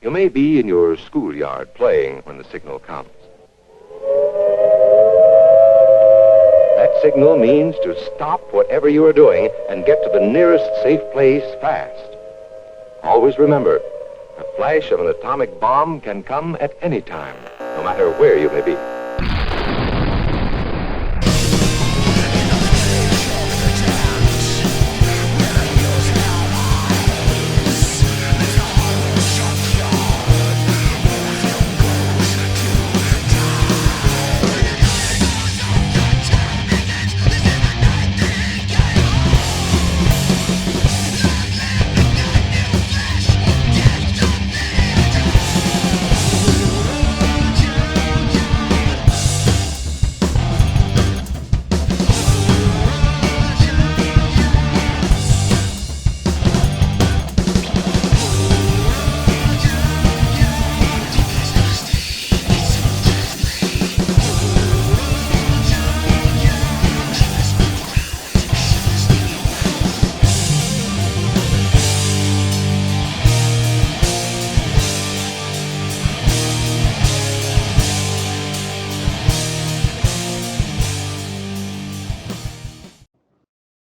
You may be in your schoolyard playing when the signal comes. That signal means to stop whatever you are doing and get to the nearest safe place fast. Always remember, the flash of an atomic bomb can come at any time, no matter where you may be.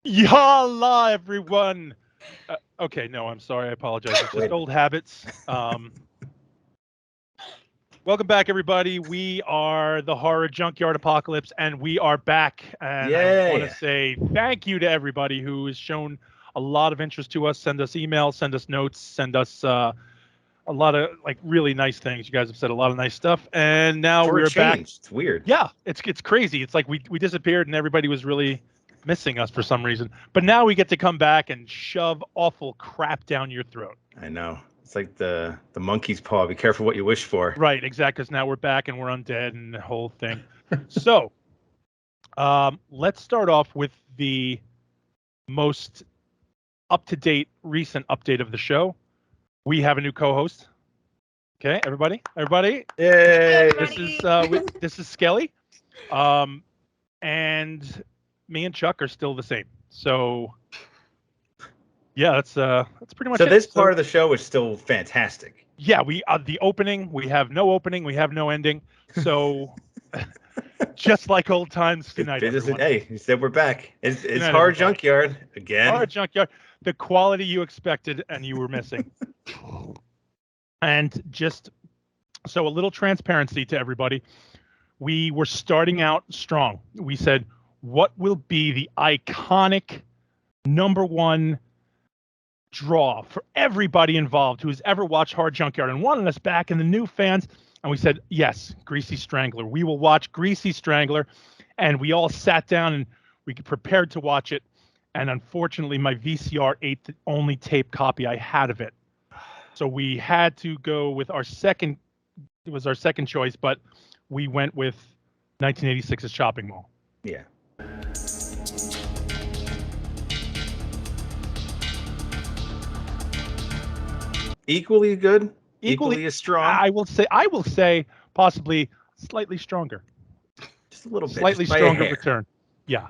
Yalla, everyone. Okay, no, I'm sorry. I apologize. It's just old habits. Welcome back, everybody. We are the Horror Junkyard Apocalypse, and we are back. And I want to say thank you to everybody who has shown a lot of interest to us. Send us emails, send us notes, send us a lot of really nice things. You guys have said a lot of nice stuff, and now we're back. It's weird. Yeah, it's crazy. It's like we disappeared, and everybody was really missing us for some reason, but now we get to come back and shove awful crap down your throat. I know, it's like the monkey's paw. Be careful what you wish for. Right, exactly. Because now we're back and we're undead and the whole thing. So let's start off with the most up-to-date recent update of the show. We have a new co-host. Okay, everybody Yay! This is Skelly, and me and Chuck are still the same. So yeah, that's pretty much so it. This part of the show is still fantastic. Yeah, we the opening, we have no opening, we have no ending. So just like old times tonight. Hey, you said we're back. It's Horror Horror Junkyard again. Horror Junkyard, the quality you expected and you were missing. And just so a little transparency to everybody, we were starting out strong. We said, what will be the iconic #1 draw for everybody involved who has ever watched Horror Junkyard and wanted us back, and the new fans? And we said, yes, Greasy Strangler. We will watch Greasy Strangler. And we all sat down and we prepared to watch it. And unfortunately, my VCR ate the only tape copy I had of it. So we had to go with our second choice, but we went with 1986's Shopping Mall. Yeah. Equally good, equally as strong. I will say possibly slightly stronger. Just a little bit. Slightly stronger return. Yeah.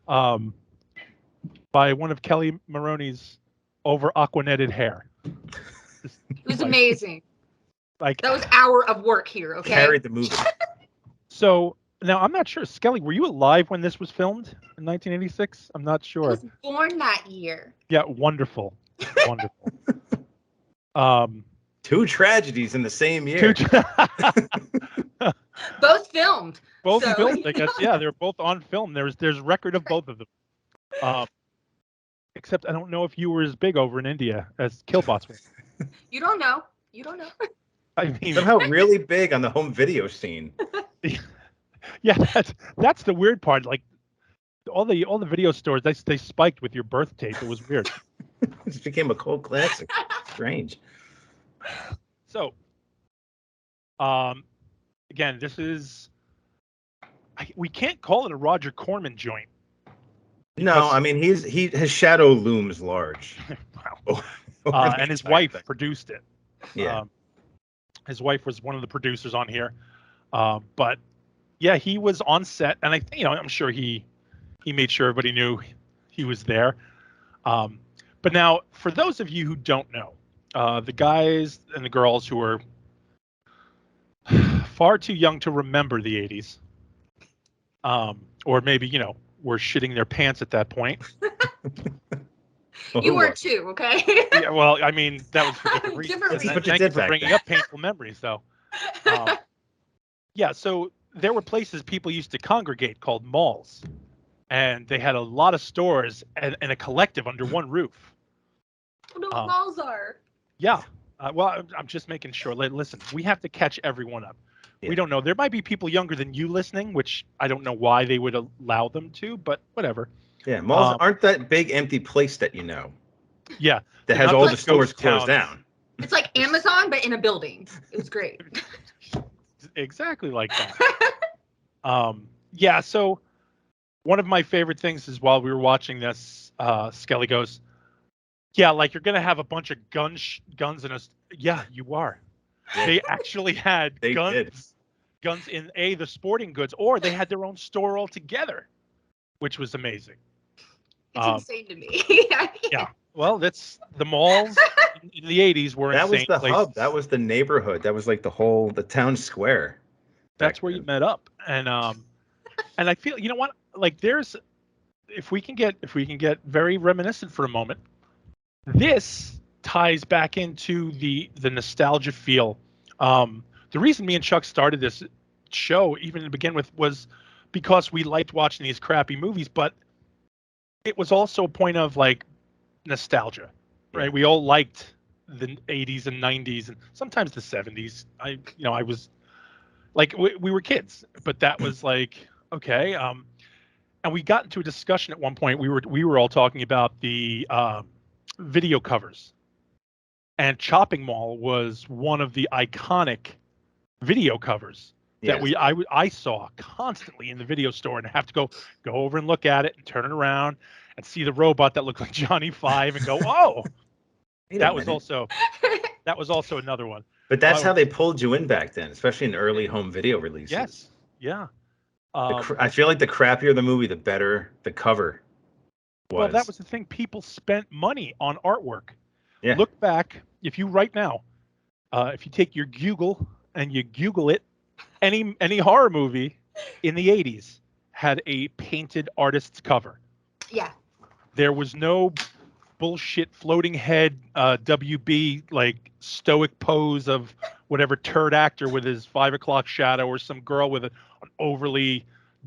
By one of Kelly Maroney's over aquanetted hair. It was amazing. Like that was an hour of work here, okay? Carried the movie. So now I'm not sure, Skelly, were you alive when this was filmed in 1986? I'm not sure. I was born that year. Yeah, wonderful. Wonderful. Two tragedies in the same year. Both filmed. Both filmed, I guess. Yeah, they're both on film. There's record of both of them. Except I don't know if you were as big over in India as Killbots was. You don't know. I mean, somehow really big on the home video scene. Yeah, that's the weird part. Like all the video stores, they spiked with your birth tape. It was weird. This became a cult classic. Strange. So, again, this is we can't call it a Roger Corman joint. No, I mean his shadow looms large. Wow. And his wife produced it. Yeah. His wife was one of the producers on here. But yeah, he was on set, and I'm sure he made sure everybody knew he was there. But now, for those of you who don't know, The guys and the girls who were far too young to remember the 80s, or maybe, were shitting their pants at that point. Well, You who were was? too, okay? Yeah, well, I mean, that was for different reasons. Different This is And what you thank did for back bringing then. up painful memories, though. Yeah, so there were places people used to congregate called malls, and they had a lot of stores and a collective under one roof. I know what Uh, malls are. yeah. Well, I'm just making sure. Listen, we have to catch everyone up. Yeah. We don't know. There might be people younger than you listening, which I don't know why they would allow them to, but whatever. Yeah, malls Um, aren't that big empty place that you know Yeah. that they're has not all like the stores ghost closed towns. down. It's like Amazon, but in a building. It was great. Exactly like that. Yeah, so one of my favorite things is while we were watching this, Skelly goes, yeah, like you're gonna have a bunch of guns in us. Yeah, you are. They actually had They did. guns in the sporting goods, or they had their own store altogether, which was amazing. It's Um, insane to me. Yeah, well, that's the malls in the 80s were That was insane the places. hub. That was the neighborhood. That was like the town square. That's back where you then. met up, and I feel, you know what, like there's, if we can get very reminiscent for a moment, this ties back into the nostalgia feel. The reason me and Chuck started this show, even to begin with, was because we liked watching these crappy movies, but it was also a point of like nostalgia, right? Yeah. We all liked the 80s and 90s and sometimes the 70s. I was like, we were kids, but that was like, okay. And we got into a discussion at one point. We were all talking about the video covers, and Chopping Mall was one of the iconic video covers that Yes. I saw constantly in the video store, and have to go over and look at it and turn it around and see the robot that looked like Johnny Five and go, oh, Wait a that was minute. also another one. But that's Oh, how they pulled you in back then, especially in early home video releases. yes, yeah. I feel like the crappier the movie, the better the cover Well, that was. was the thing. People spent money on artwork. Yeah. Look back, if you right now, if you take your Google and you Google it, any horror movie in the 80s had a painted artist's cover. Yeah. There was no bullshit floating head WB like stoic pose of whatever turd actor with his 5 o'clock shadow, or some girl with an overly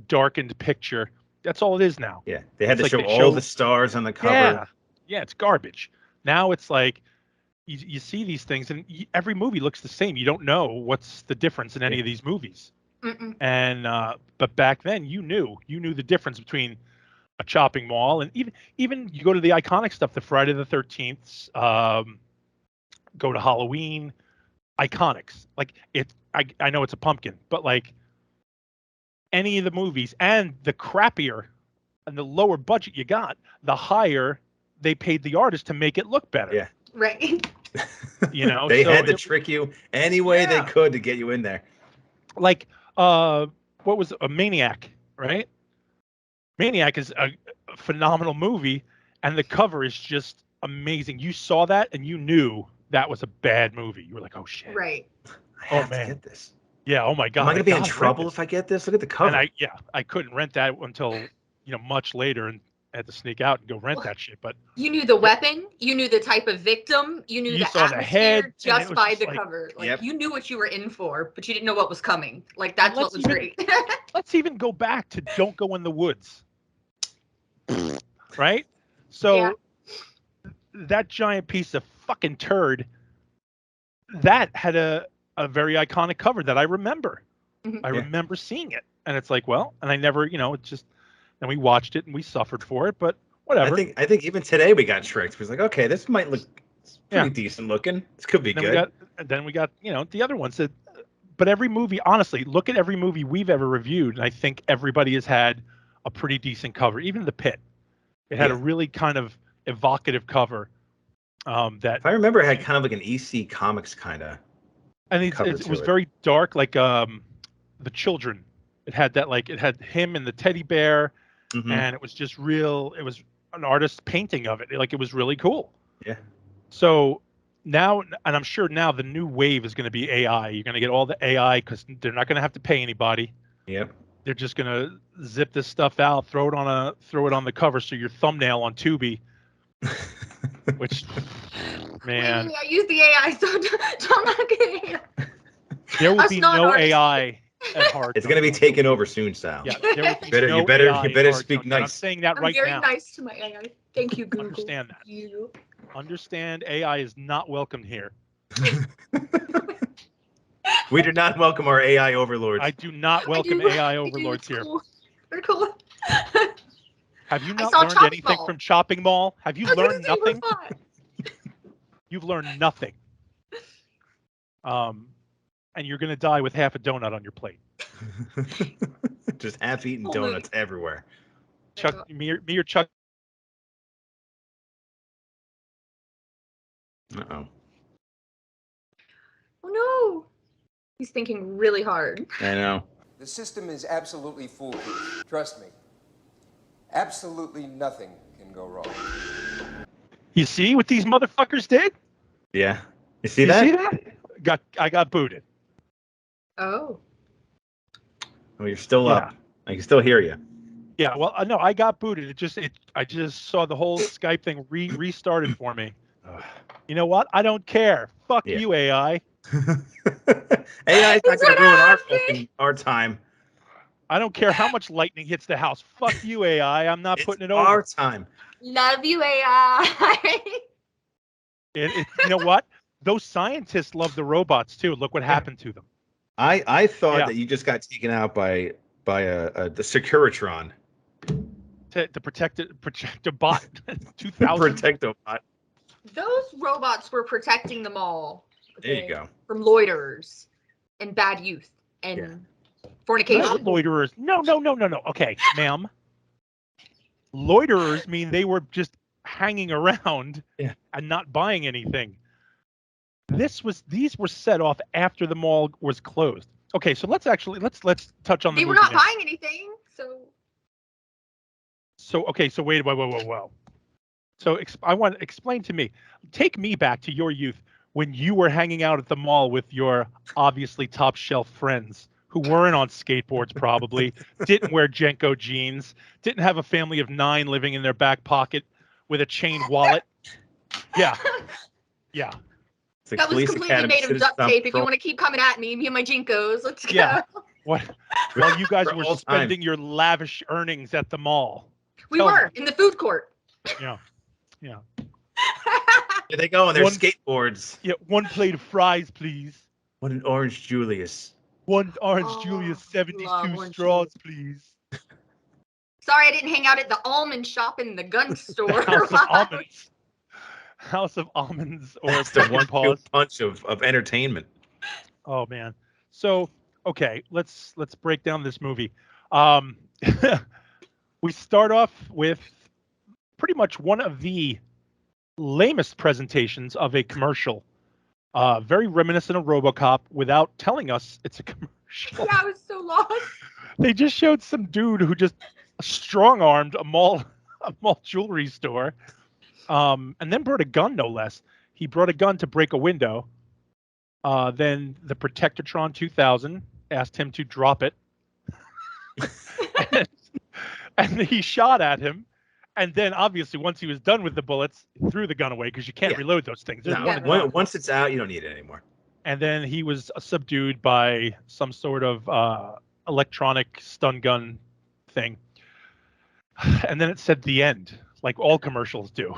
darkened picture. That's all it is now. Yeah. They had It's to like show all the stars on the cover. Yeah, it's garbage. Now it's like you see these things, and every movie looks the same. You don't know what's the difference in any of these movies. Mm-mm. And but back then, you knew the difference between a Chopping Mall and even you go to the iconic stuff, the Friday the 13th, go to Halloween, iconics. Like I know it's a pumpkin, but like any of the movies, and the crappier and the lower budget you got, the higher they paid the artist to make it look better. Yeah. Right. They had to trick you any way they Yeah. could to get you in there. Like what was a Maniac, right? Maniac is a phenomenal movie, and the cover is just amazing. You saw that and you knew that was a bad movie. You were like, oh shit. Right. I have man. to get this. Yeah, oh my god. Am I gonna be in gotta rent trouble this. if I get this? Look at the cover. And I couldn't rent that until much later, and had to sneak out and go rent that shit. But You knew the weapon, you knew the type of victim, you knew You the saw the atmosphere head, and it just was by just the like- cover. Like Yep. you knew what you were in for, but you didn't know what was coming. Like that's what let's was even- great. let's even go back to Don't Go in the Woods. Right? So Yeah. that giant piece of fucking turd, that had a very iconic cover that I remember. Mhm. I Yeah. remember seeing it. And it's like, well, and I never, it's just, and we watched it and we suffered for it, but whatever. I think even today we got tricked. We was like, okay, this might look pretty Yeah. decent looking. This could be then good. we got the other ones that, but every movie, honestly, look at every movie we've ever reviewed, and I think everybody has had a pretty decent cover. Even The Pit, it had a Yeah. really kind of evocative cover. That, If I remember, it had kind of like an EC Comics kind of. and cover it to was it. very dark, like The Children. It had that, like, it had him and the teddy bear, and it was just real. It was an artist's painting of it. Like, it was really cool. Yeah. So now, and I'm sure now the new wave is going to be AI. You're going to get all the AI because they're not going to have to pay anybody. Yep. They're just going to zip this stuff out, throw it on the cover, so your thumbnail on Tubi, which, man, I use the AI, so I'm not getting it. there will Us be no non-artists. AI at Hard. It's gonna be taken over soon, Sal. Yeah, there will be no You better AI at better Hard speak Zone, but I'm nice. saying that I'm right very now. nice to my AI. Thank you, Google. Understand that. You. Understand, AI is not welcomed here. We do not welcome our AI overlords. I do not welcome AI overlords here. Cool. They're cool. Have you I not saw learned Chopping anything Mall. from Chopping Mall? Have you learned They were nothing? fun. You've learned nothing. And you're gonna die with half a donut on your plate. Just half-eaten Whole donuts movie. everywhere. Chuck, me or Chuck. Uh-oh. Oh no. He's thinking really hard. I know. The system is absolutely foolproof. Trust me. Absolutely nothing can go wrong. You see what these motherfuckers did? Yeah. You see that? See that? I got booted. Oh. Oh, you're still Yeah. up. I can still hear you. Yeah. Well, no, I got booted. I just saw the whole Skype thing restarted for me. You know what? I don't care. Fuck Yeah. you, AI. AI is not going to ruin our time. I don't care how much lightning hits the house. Fuck you, AI. I'm not putting it over. Our time. Love you, AI. You know what? Those scientists love the robots too. Look what happened to them. I thought that you just got taken out by the Securitron. To protect a bot. 2000. Protect a bot. Those robots were protecting them all. There you go. From loiterers and bad youth and fornication. Not loiterers. No. Okay, ma'am. Loiterers mean they were just hanging around and not buying anything. These were set off after the mall was closed. Okay, so let's touch on the They were movie not now. buying anything, so. So wait, whoa. So I want to explain to me. Take me back to your youth when you were hanging out at the mall with your obviously top shelf friends who weren't on skateboards, probably didn't wear Jenko jeans, didn't have a family of 9 living in their back pocket with a chain wallet. Yeah. That was completely made of duct tape. If you want to keep coming at me and my Jinkos, let's go. Yeah. What? While you guys were spending your lavish earnings at the mall. We were in the food court. Yeah. Here they go on their skateboards. Yeah, 1 plate of fries, please. What an orange Julius. 1 orange Julius, 72 straws, please. Sorry, I didn't hang out at the almond shop in the gun store. House of Almonds or That's the 1-2 punch of entertainment. Oh man. So okay, let's break down this movie. We start off with pretty much one of the lamest presentations of a commercial. Very reminiscent of RoboCop without telling us it's a commercial. Yeah, I was so lost. They just showed some dude who just strong-armed a mall jewelry store. And then brought a gun, no less. He brought a gun to break a window. Then the Protectatron 2000 asked him to drop it. and he shot at him. And then, obviously, once he was done with the bullets, he threw the gun away because you can't reload those things. Once it's out, you don't need it anymore. And then he was subdued by some sort of electronic stun gun thing. And then it said the end, like all commercials do.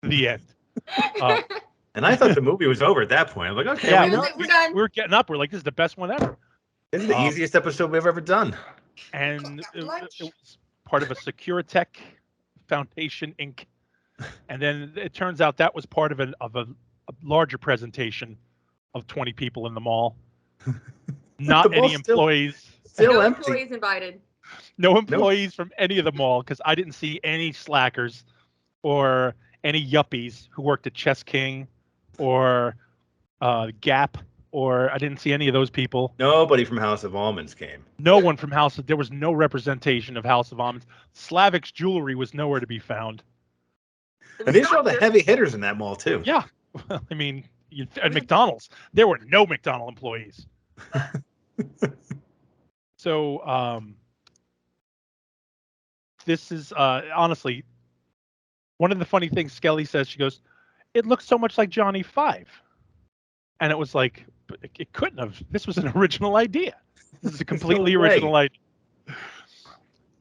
The end. And I thought the movie was over at that point. I'm like, okay, we're done. We're getting up. We're like, this is the best one ever. This is the easiest episode we've ever done. And it was part of a Securitech Foundation Inc. And then it turns out that was part of a larger presentation of 20 people in the mall. Not any employees. Still no empty. employees invited. No employees from any of the mall, because I didn't see any slackers or any yuppies who worked at Chess King or Gap, or I didn't see any of those people. Nobody from House of Almonds came. No one from there was no representation of House of Almonds. Slavic's jewelry was nowhere to be found. And these are all the heavy hitters in that mall too. Yeah. I mean, at McDonald's, there were no McDonald's employees. So this is honestly one of the funny things Skelly says. She goes, "It looks so much like Johnny Five," and it was like, it couldn't have. This was an original idea. This is a completely original idea.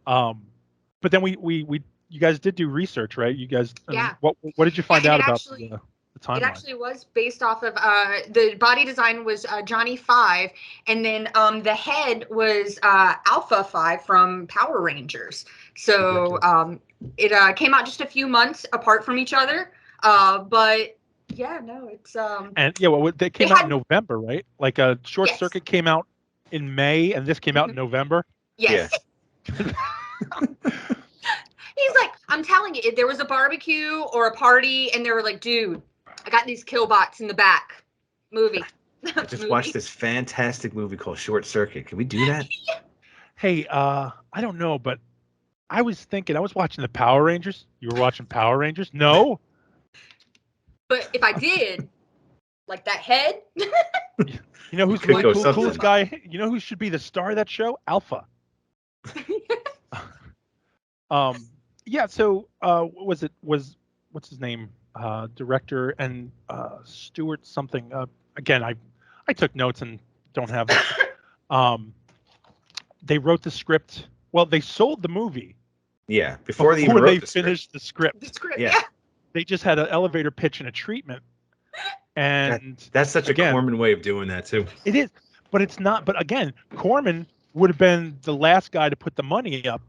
But then you guys did do research, right? You guys, Yeah. What did you find out about the timeline? It actually was based off of the body design was Johnny Five, and then the head was Alpha Five from Power Rangers. So it came out just a few months apart from each other, but yeah, no, it's and yeah, well, they came out in November, right? Like a Short Circuit came out in May, and this came out in November. Yes. Yeah. He's like, I'm telling you, there was a barbecue or a party, and they were like, dude, I got these killbots in the back. Movie. I just watched this fantastic movie called Short Circuit. Can we do that? Hey, I don't know, but I was watching the Power Rangers. You were watching Power Rangers? No. But if I did, like that head. You know who's the coolest guy? You know who should be the star of that show? Alpha. Yeah, so what's his name? Director and Stuart something. Again, I took notes and don't have it. They wrote the script. Well, they sold the movie. Yeah, before they finished the script. The script, yeah. They just had an elevator pitch and a treatment. And that's such a Corman way of doing that too. It is, but it's not. But again, Corman would have been the last guy to put the money up.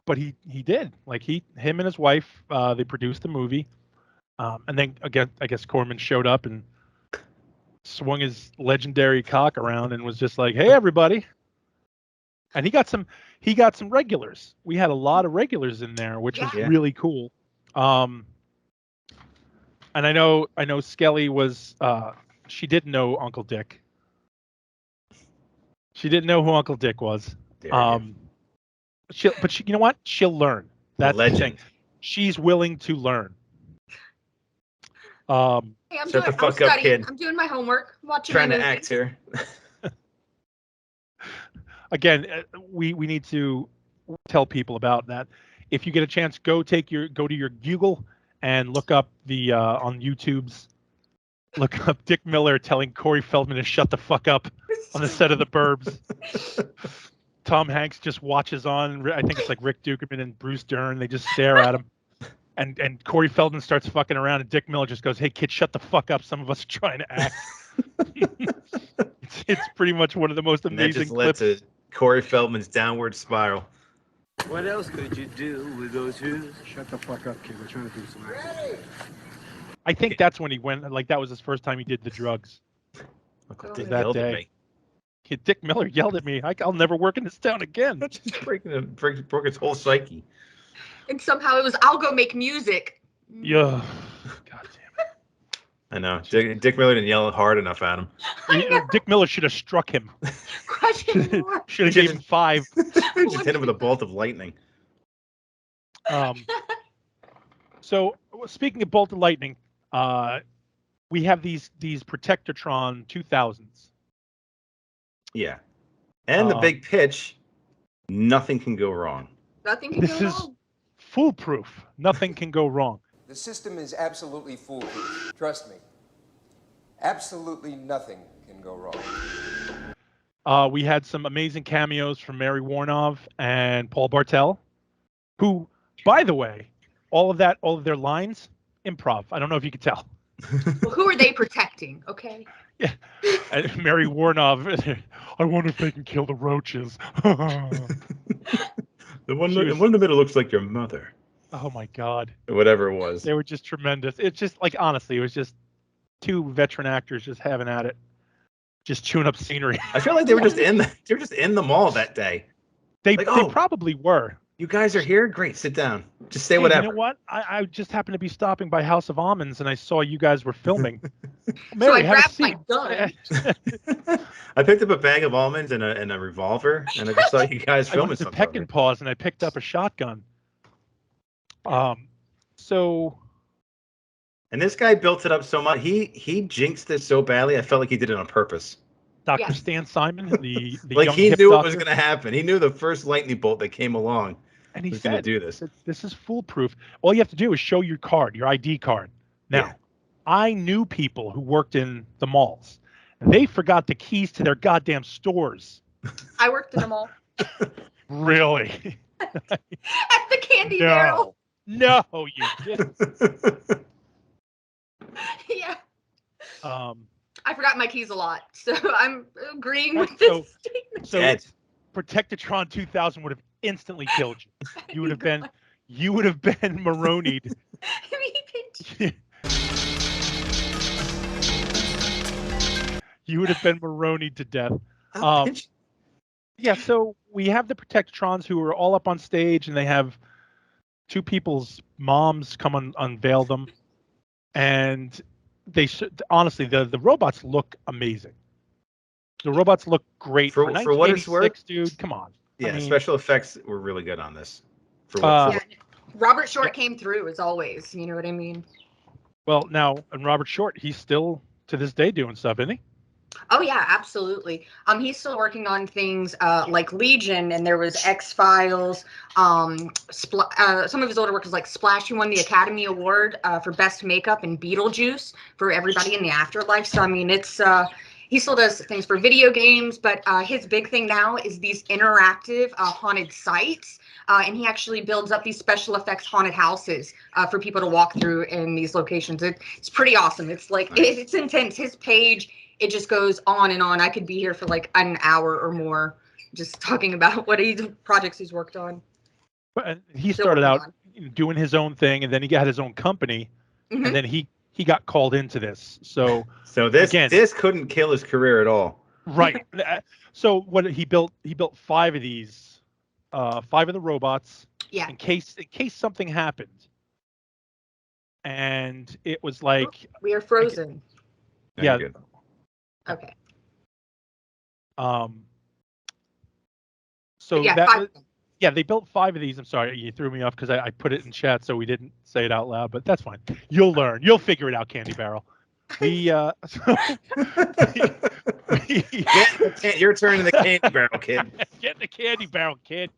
But he did. Like him and his wife, they produced the movie, and then again, I guess Corman showed up and swung his legendary cock around and was just like, "Hey, everybody!" And he got some regulars. We had a lot of regulars in there, which was really cool. And I know Skelly was. She didn't know Uncle Dick. She didn't know who Uncle Dick was. But you know what? She'll learn. That's the thing. She's willing to learn. Hey, I'm studying. I'm doing my homework. Watching. Trying to act here. Again, we need to tell people about that. If you get a chance, go to your Google and look up the on YouTube's. Look up Dick Miller telling Corey Feldman to shut the fuck up on the set of The Burbs. Tom Hanks just watches on. I think it's like Rick Dukeman and Bruce Dern. They just stare at him. And Corey Feldman starts fucking around, and Dick Miller just goes, "Hey, kid, shut the fuck up. Some of us are trying to act." it's pretty much one of the most amazing clips. That just led to Corey Feldman's downward spiral. What else could you do with those shoes? Shut the fuck up, kid. We're trying to do some acting. I think that's when he went. Like that was his first time he did the drugs. That day. Dick Miller yelled at me. I'll never work in this town again. That's just broke his whole psyche. And somehow it was, I'll go make music. Yeah. God damn it. I know. Dick Miller didn't yell hard enough at him. Dick Miller should have struck him. Crush him more. Should have given him 5. Just hit him with a bolt of lightning. So speaking of bolt of lightning, we have these Protectortron 2000s. Yeah. And the big pitch, nothing can go wrong. Nothing can go wrong. This is foolproof. Nothing can go wrong. The system is absolutely foolproof. Trust me. Absolutely nothing can go wrong. We had some amazing cameos from Mary Warnov and Paul Bartel, who, by the way, all of their lines, improv. I don't know if you could tell. Well, who are they protecting? Okay. Yeah. And Mary Warnov, I wonder if they can kill the roaches. The one in the middle looks like your mother. Oh my God. Whatever it was. They were just tremendous. It's just like, honestly, it was just 2 veteran actors just having at it, just chewing up scenery. I feel like they were just in the mall that day. They Like, they oh, probably were. you guys are here? Great, sit down. Just say Hey, whatever. you know what? I just happened to be stopping by House of Almonds and I saw you guys were filming. So Mary, I have a grabbed my seat. gun. I picked up a bag of almonds and a revolver, and I just saw you guys I filming went to something. Peck and Paws and I picked up a shotgun. So And this guy built it up so much. He jinxed this so badly. I felt like he did it on purpose. Dr. Yes. Stan Simon, the Like young he hip knew doctor, it was going to happen. He knew the first lightning bolt that came along and he was going to said, do this. "This is foolproof. All you have to do is show your card, your ID card." Now, Yeah. I knew people who worked in the malls. They forgot the keys to their goddamn stores. I worked in the mall Really? at the Candy Barrel. No, you didn't. Yeah. Um, I forgot my keys a lot, so I'm agreeing Right, with this so- statement. so Dead. Protectatron 2000 would have instantly killed you. You would have been, God. Maronied. You would have been Maronied to death. I'll pinch- Yeah, so we have the Protectatrons who are all up on stage, and they have two people's moms come unveil them, and they honestly the robots look amazing. The robots look great For for what it's 1986, worth, dude. Come on. Yeah, I mean, special effects were really good on this. For Yeah, Robert Short came through as always. You know what I mean? well, now and Robert Short, he's still to this day doing stuff, isn't he? Oh yeah, absolutely. He's still working on things like Legion, and there was X-Files. Some of his older work is like Splash. He won the Academy Award for Best Makeup in Beetlejuice for Everybody in the Afterlife. So I mean, it's he still does things for video games, but his big thing now is these interactive haunted sites. And he actually builds up these special effects haunted houses for people to walk through in these locations. It's pretty awesome. It's like it's intense. His page, it just goes on and on. I could be here for like an hour or more just talking about what projects he's worked on. But he Still started out working doing his own thing, and then he got his own company, Mhm. and then he got called into this. So this couldn't kill his career at all. right. So what he built 5 of these, 5 of the robots. Yeah. In case something happened, and it was like We are frozen. yeah. Good. Okay. So yeah, that 5 was, yeah, they built 5 of these. I'm sorry, you threw me off because I put it in chat, so we didn't say it out loud. But that's fine. You'll learn. You'll figure it out, Candy Barrel. Your turn in the Candy Barrel, kid. Get in the Candy Barrel, kid.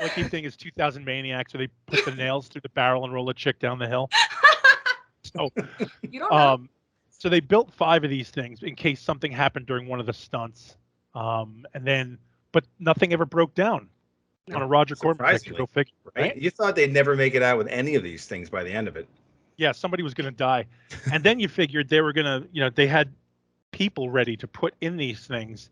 Lucky thing is 2000 Maniacs, where they put the nails through the barrel and roll a chick down the hill. So, you don't know. So they built 5 of these things in case something happened during one of the stunts, but nothing ever broke down on a Roger Corman picture. Go figure, right? You thought they'd never make it out with any of these things by the end of it. Yeah, somebody was going to die, and then you figured they were going to, they had people ready to put in these things.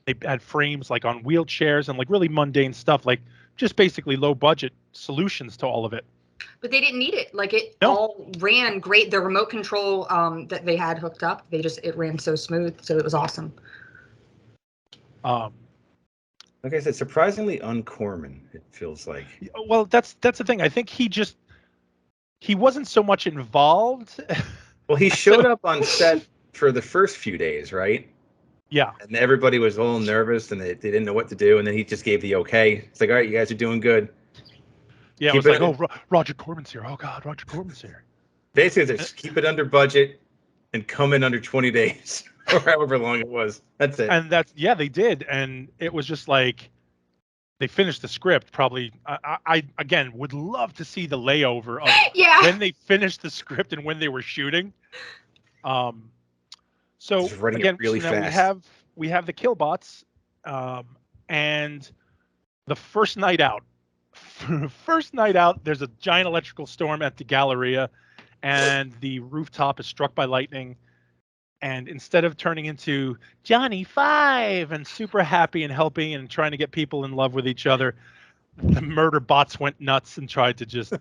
They had frames like on wheelchairs and like really mundane stuff, like just basically low budget solutions to all of it. But they didn't need it. Like it all ran great. The remote control that they had hooked up, it ran so smooth. So it was awesome. Like I said, surprisingly uncorman, it feels like. Well, that's the thing. I think he wasn't so much involved. Well, he showed up on set for the first few days, right? Yeah. And everybody was a little nervous and they didn't know what to do. And then he just gave the okay. It's like, all right, you guys are doing good. Yeah, it was like, Roger Corman's here. Oh, God, Roger Corman's here. Basically, just keep it under budget and come in under 20 days or however long it was. That's it. And they did. And it was just like they finished the script probably. I again, would love to see the layover of when they finished the script and when they were shooting. So again, really fast. we have the Killbots, and the first night out, there's a giant electrical storm at the Galleria, and the rooftop is struck by lightning. And instead of turning into Johnny 5 and super happy and helping and trying to get people in love with each other, the murder bots went nuts and tried to just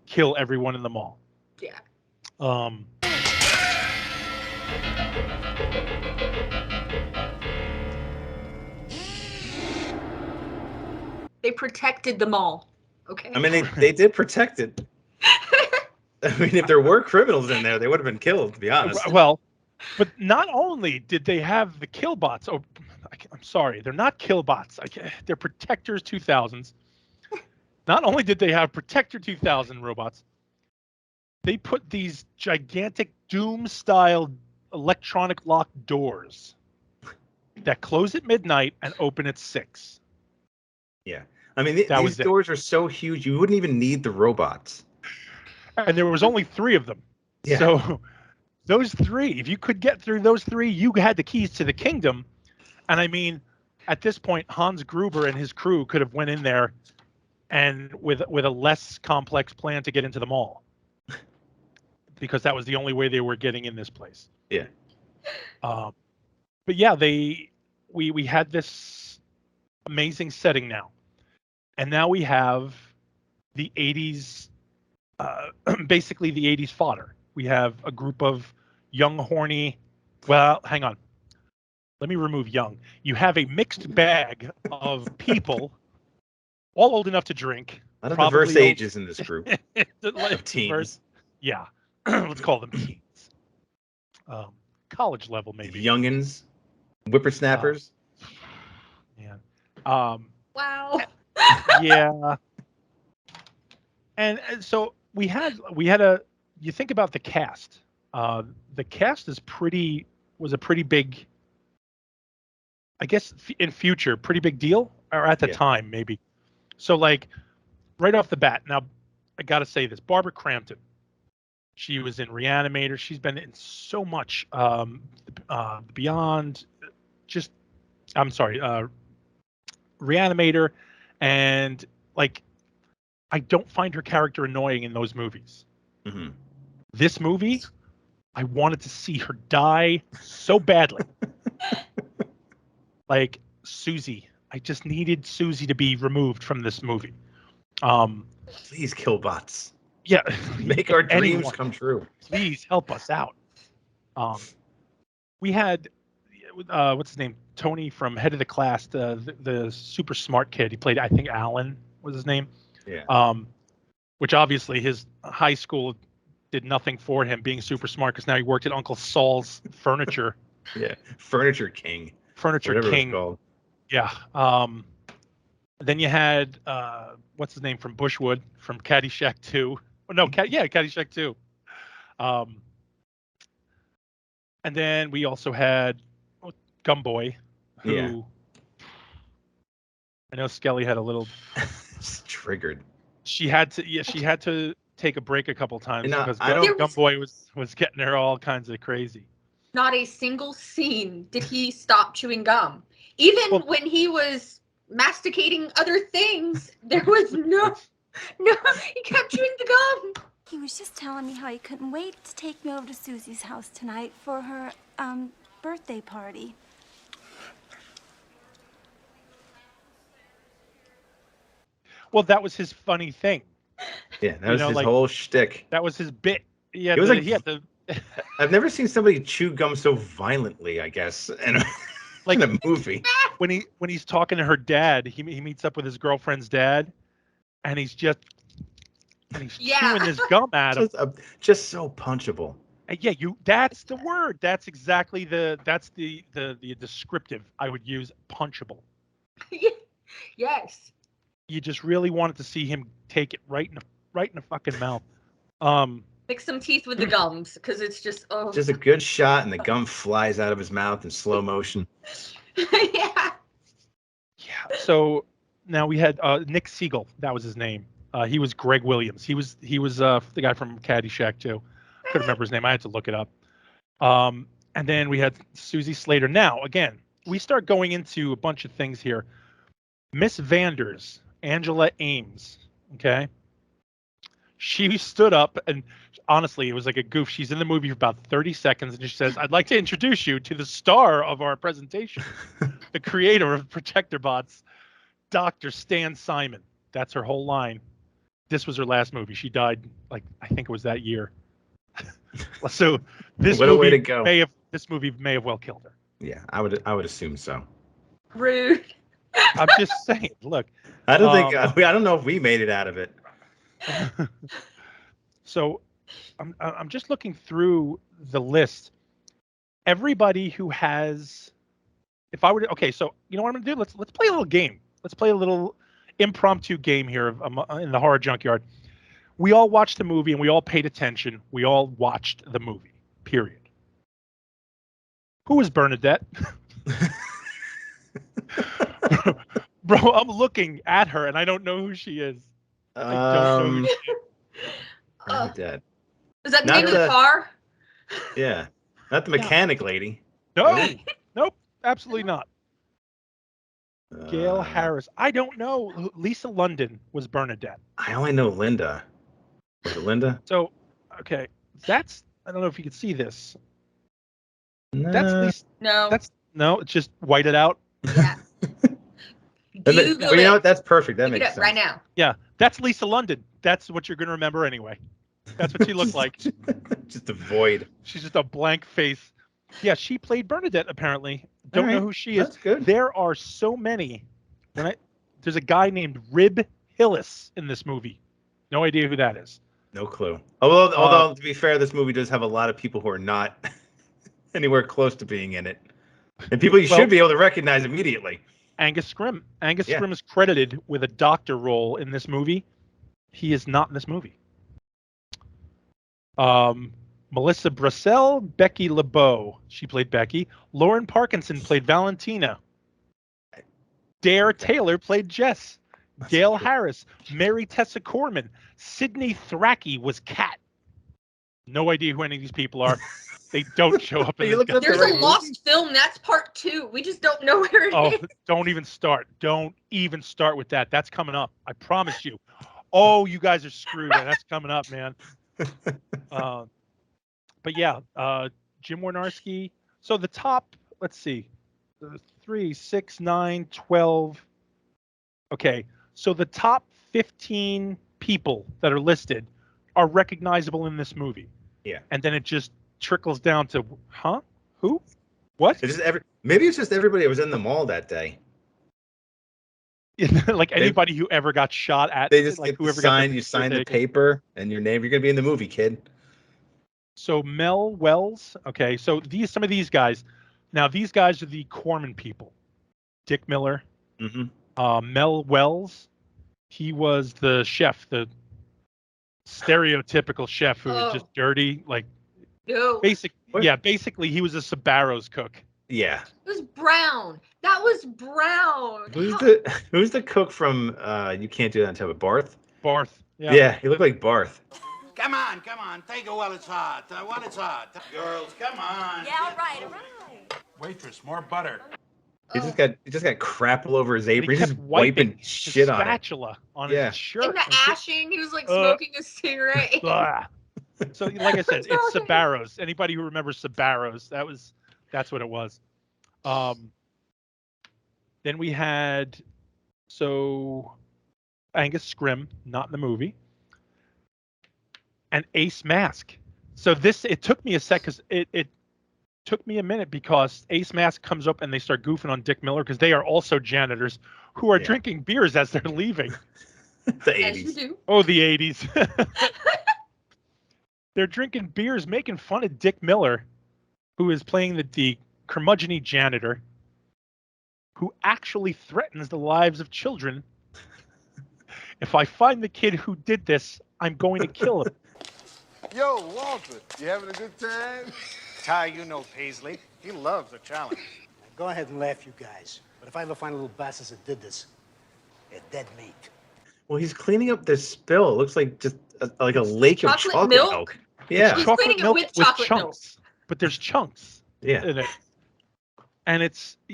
kill everyone in the mall. Yeah. They protected the mall. Okay. I mean, they did protect it. I mean, if there were criminals in there, they would have been killed, to be honest. Well, but not only did they have the killbots. Oh, I'm sorry, they're not killbots. They're Protectors 2000s. Not only did they have Protector 2000 robots, they put these gigantic Doom-style electronic lock doors that close at midnight and open at 6. Yeah. I mean, these doors are so huge, you wouldn't even need the robots. And there was only 3 of them. Yeah. So those 3, if you could get through those 3, you had the keys to the kingdom. And I mean, at this point, Hans Gruber and his crew could have went in there and with a less complex plan to get into the mall. Because that was the only way they were getting in this place. Yeah. But yeah, we had this amazing setting now. And now we have the 80s, basically the 80s fodder. We have a group of young, horny, well, hang on. Let me remove young. You have a mixed bag of people, all old enough to drink. A lot of diverse ages in this group of teens. Yeah. Let's call them teens. College level, maybe. Youngins, whippersnappers. Man. Wow. Yeah. And so we had you think about the cast. The cast was a pretty big, I guess in future, pretty big deal, or at the time, maybe. So like right off the bat, now I got to say this, Barbara Crampton, she was in Reanimator. She's been in so much, Beyond, Reanimator. And like, I don't find her character annoying in those movies. Mm-hmm. This movie, I wanted to see her die so badly. Like Susie, I just needed Susie to be removed from this movie. Please kill bots. Yeah, make our dreams come true. Please help us out. We had what's his name? Tony from Head of the Class, the super smart kid. He played, I think, Alan was his name. Yeah. Which obviously his high school did nothing for him being super smart, because now he worked at Uncle Saul's Furniture. Yeah, Furniture King. Whatever King. It's called. Yeah. Then you had what's his name from Bushwood from Caddyshack 2. Oh, no, Caddyshack 2. And then we also had Gumboy, who I know Skelly had a little triggered. She had to take a break a couple times because Gumboy was getting her all kinds of crazy. Not a single scene did he stop chewing gum. Even when he was masticating other things, there was no, he kept chewing the gum. He was just telling me how he couldn't wait to take me over to Susie's house tonight for her birthday party. Well, that was his funny thing. Yeah, that was his whole shtick. That was his bit. Yeah, it was I've never seen somebody chew gum so violently, I guess, in a movie. When he's talking to her dad, he meets up with his girlfriend's dad, and he's chewing his gum at him. Just so punchable. Yeah, that's the word. That's exactly the descriptive I would use. Punchable. Yes. You just really wanted to see him take it right in the fucking mouth. Pick some teeth with the gums, because it's just just a good shot, and the gum flies out of his mouth in slow motion. Yeah. So now we had Nick Siegel. That was his name. He was Greg Williams. He was the guy from Caddyshack too. I couldn't remember his name. I had to look it up. And then we had Susie Slater. Now again, we start going into a bunch of things here. Miss Vanders, Angela Ames. Okay. She stood up, and honestly, it was like a goof. She's in the movie for about 30 seconds, and she says, "I'd like to introduce you to the star of our presentation, the creator of Protector Bots, Dr. Stan Simon." That's her whole line. This was her last movie. She died, I think it was that year. So this movie may have well killed her. Yeah, I would assume so. Rude. I'm just saying. Look, I don't think I don't know if we made it out of it. So I'm just looking through the list. Everybody who has, if I were to, okay, so you know what I'm gonna do? Let's play a little game. Let's play a little impromptu game here in the horror junkyard. We all watched the movie and we all paid attention. We all watched the movie. Period. Who is Bernadette? Bro, I'm looking at her and I don't know who she is. I don't know who she is. Bernadette. Is that the Not name of the the- car? Yeah, not the mechanic lady. No, nope, absolutely not. Gail Uh, Harris. I don't know. Lisa London was Bernadette. I only know Linda. Was it Linda? So, okay, that's, I don't know if you can see this. No. That's Lisa. No. No, it's just white it out. Yeah. Google Well, you know what? That's perfect. That Look it makes up sense. right now. Yeah, that's Lisa London. That's what you're going to remember anyway. That's what she looked like. Just a void. She's just a blank face. Yeah, she played Bernadette, apparently. Don't know who she is. That's good. There are so many. There's a guy named Rib Hillis in this movie. No idea who that is. No clue. Although to be fair, this movie does have a lot of people who are not anywhere close to being in it. And people you should be able to recognize immediately. Angus Scrimm. Angus Scrimm is credited with a doctor role in this movie. He is not in this movie. Melissa Brassel, Becky LeBeau. She played Becky. Lauren Parkinson played Valentina. Dare Taylor played Jess. Gail Harris. Mary Tessa Corman. Sydney Thraki was Kat. No idea who any of these people are. They don't show up in this. There's a lost film. That's part 2. We just don't know where it is. Don't even start. Don't even start with that. That's coming up. I promise you. Oh, you guys are screwed. That's coming up, man. But yeah, Jim Wynorski. So the top, let's see, 3, 6, 9, 12. Okay, so the top 15 people that are listed are recognizable in this movie. Yeah. And then it just trickles down to, who? What? It's just maybe it's just everybody that was in the mall that day. Like anybody who ever got shot at. They just like get whoever signed. You sign the paper and your name. You're gonna be in the movie, kid. So Mel Wells. Okay, so some of these guys. Now these guys are the Corman people. Dick Miller. Mm-hmm. Mel Wells. He was the chef, the stereotypical chef who was just dirty, like. No. Basically he was a Sbarro's cook. Yeah. It was Brown. That was Brown. Who's the cook from You Can't Do That Until Barth? Barth. Yeah, he looked like Barth. Come on, take it while it's hot. While it's hot. Girls, come on. Yeah, all right. Waitress, more butter. He just got crap all over his apron. He He's kept just wiping shit on it. spatula on his shirt. And the ashing. He was like smoking a cigarette. So like I said, it's Sbarro's. Anybody who remembers Sbarro's, that's what it was. Then we had Angus Scrimm, not in the movie, and Ace Mask. So it took me a sec because it took me a minute because Ace Mask comes up and they start goofing on Dick Miller because they are also janitors who are drinking beers as they're leaving. The 80s. Oh, the 80s. They're drinking beers, making fun of Dick Miller, who is playing the curmudgeon-y janitor, who actually threatens the lives of children. If I find the kid who did this, I'm going to kill him. Yo, Walter, you having a good time? Ty, you know Paisley. He loves a challenge. Go ahead and laugh, you guys. But if I ever find a little bastards that did this, they're dead meat. Well, he's cleaning up this spill. It looks like just like a lake of chocolate milk. Yeah. He's Chocolate cleaning it milk with chocolate chunks, but there's chunks in it. And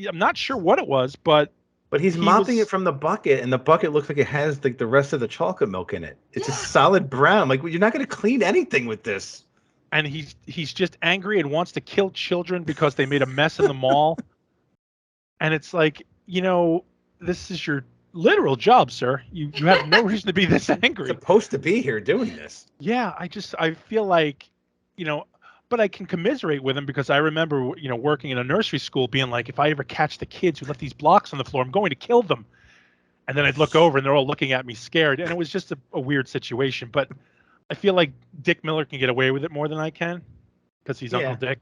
I'm not sure what it was, but he's mopping it from the bucket, and the bucket looks like it has like the rest of the chocolate milk in it. It's a solid brown. Like, you're not going to clean anything with this. And he's just angry and wants to kill children because they made a mess in the mall. And it's like, this is your literal job, sir. You have no reason to be this angry. Supposed to be here doing this. Yeah, I feel like, but I can commiserate with him because I remember, working in a nursery school being like, if I ever catch the kids who left these blocks on the floor, I'm going to kill them. And then I'd look over and they're all looking at me scared. And it was just a weird situation. But I feel like Dick Miller can get away with it more than I can because he's Uncle Dick.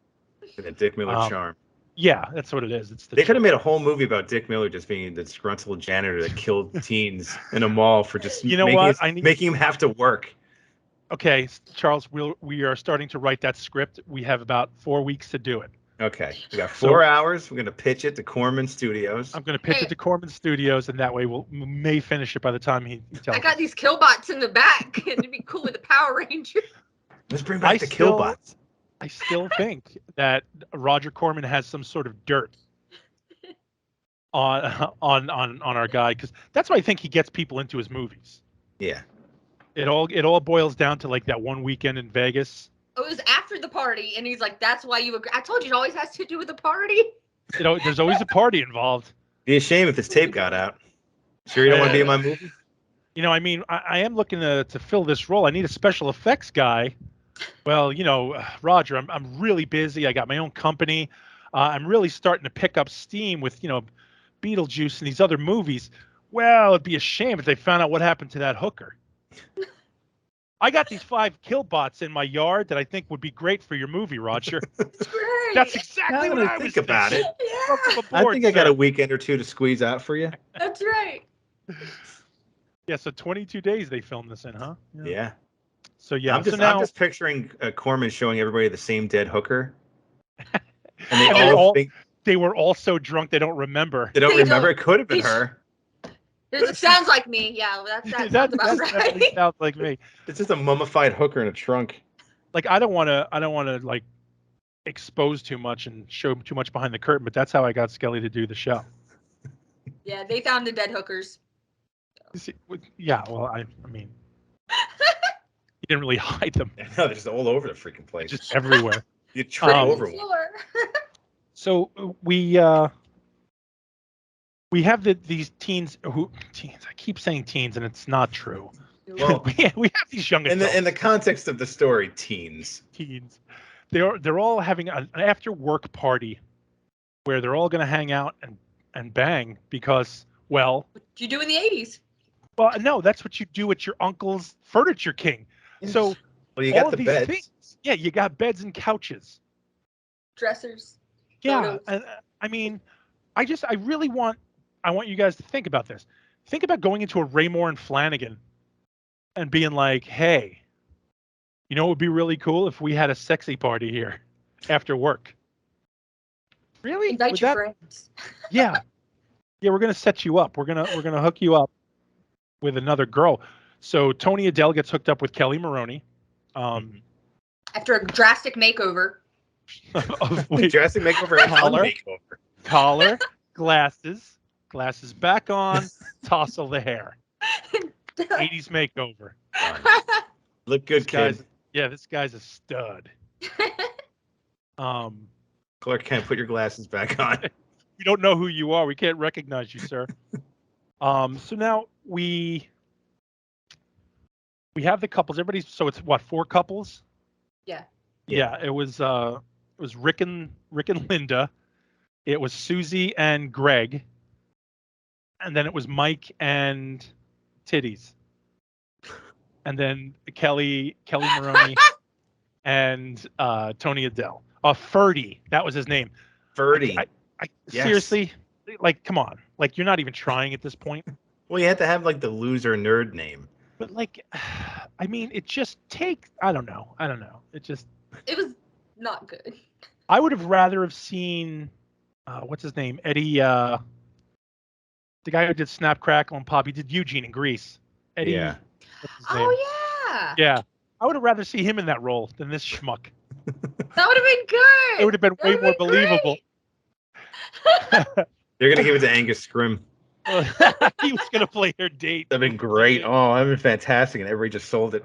The Dick Miller charm. Yeah, that's what it is. They could have made a whole movie about Dick Miller just being the disgruntled janitor that killed teens in a mall for just making him have to work. Okay, Charles, we are starting to write that script. We have about 4 weeks to do it. Okay, we got 4 hours. We're going to pitch it to Corman Studios. I'm going to pitch it to Corman Studios, and that way we may finish it by the time he tells I got these killbots in the back, and it'd be cool with the Power Rangers. Let's bring back the killbots. I still think that Roger Corman has some sort of dirt on our guy, because that's why I think he gets people into his movies. Yeah. It all boils down to like that one weekend in Vegas. It was after the party, and he's like, "That's why you agree." I told you it always has to do with the party. There's always a party involved. Be a shame if his tape got out. Sure you don't want to be in my movie? I am looking to fill this role. I need a special effects guy. Well, Roger, I'm really busy. I got my own company. I'm really starting to pick up steam with, Beetlejuice and these other movies. Well, it'd be a shame if they found out what happened to that hooker. I got these 5 killbots in my yard that I think would be great for your movie, Roger. That's exactly what I was about it. Yeah. I think I got a weekend or two to squeeze out for you. That's right. Yeah, so 22 days they filmed this in, huh? Yeah. So yeah, I'm just picturing Corman showing everybody the same dead hooker, and they were all so drunk they don't remember. They don't remember. It could have been her. It sounds like me. Yeah, that sounds about right. Sounds like me. It's just a mummified hooker in a trunk. Like I don't want to like expose too much and show too much behind the curtain, but that's how I got Skelly to do the show. Yeah, they found the dead hookers. Yeah, well, I mean. You didn't really hide them. No, they're just all over the freaking place. Just everywhere. You trip over one. So we have these teens. I keep saying teens, and it's not true. Well, we have these young adults. In the context of the story, teens. They're all having an after work party where they're all going to hang out and bang because, well, what you do in the 80s? Well, no, that's what you do at your uncle's Furniture King. So, you got the beds. Things, you got beds and couches, dressers. Yeah, I mean, I want you guys to think about this. Think about going into a Raymore and Flanagan and being like, "Hey, it would be really cool if we had a sexy party here after work." Really? Invite your friends. Yeah, we're gonna set you up. We're gonna hook you up with another girl. So Tony Adele gets hooked up with Kelly Maroney. After a drastic makeover. Drastic makeover and collar, glasses back on, tousle the hair. 80s makeover. Look good, kid. This guy's a stud. Clark Kent, put your glasses back on. We don't know who you are. We can't recognize you, sir. So now we have the couples. So it's what, 4 couples? Yeah. Yeah. It was Rick and Linda. It was Susie and Greg, and then it was Mike and Titties, and then Kelly Maroney and Tony Adele. Ferdy, that was his name. Ferdy. Yes. Seriously, like, come on, like you're not even trying at this point. Well, you had to have like the loser nerd name. But like, I mean, it just I don't know. It was not good. I would have rather have seen, what's his name? Eddie, the guy who did Snap, Crackle, and Pop. He did Eugene in Grease. Eddie. Yeah. Yeah. Yeah. I would have rather see him in that role than this schmuck. That would have been good. It would have been way more believable. They're going to give it to Angus Scrim. He was going to play her date. That'd been great. Oh, that'd been fantastic. And everybody just sold it.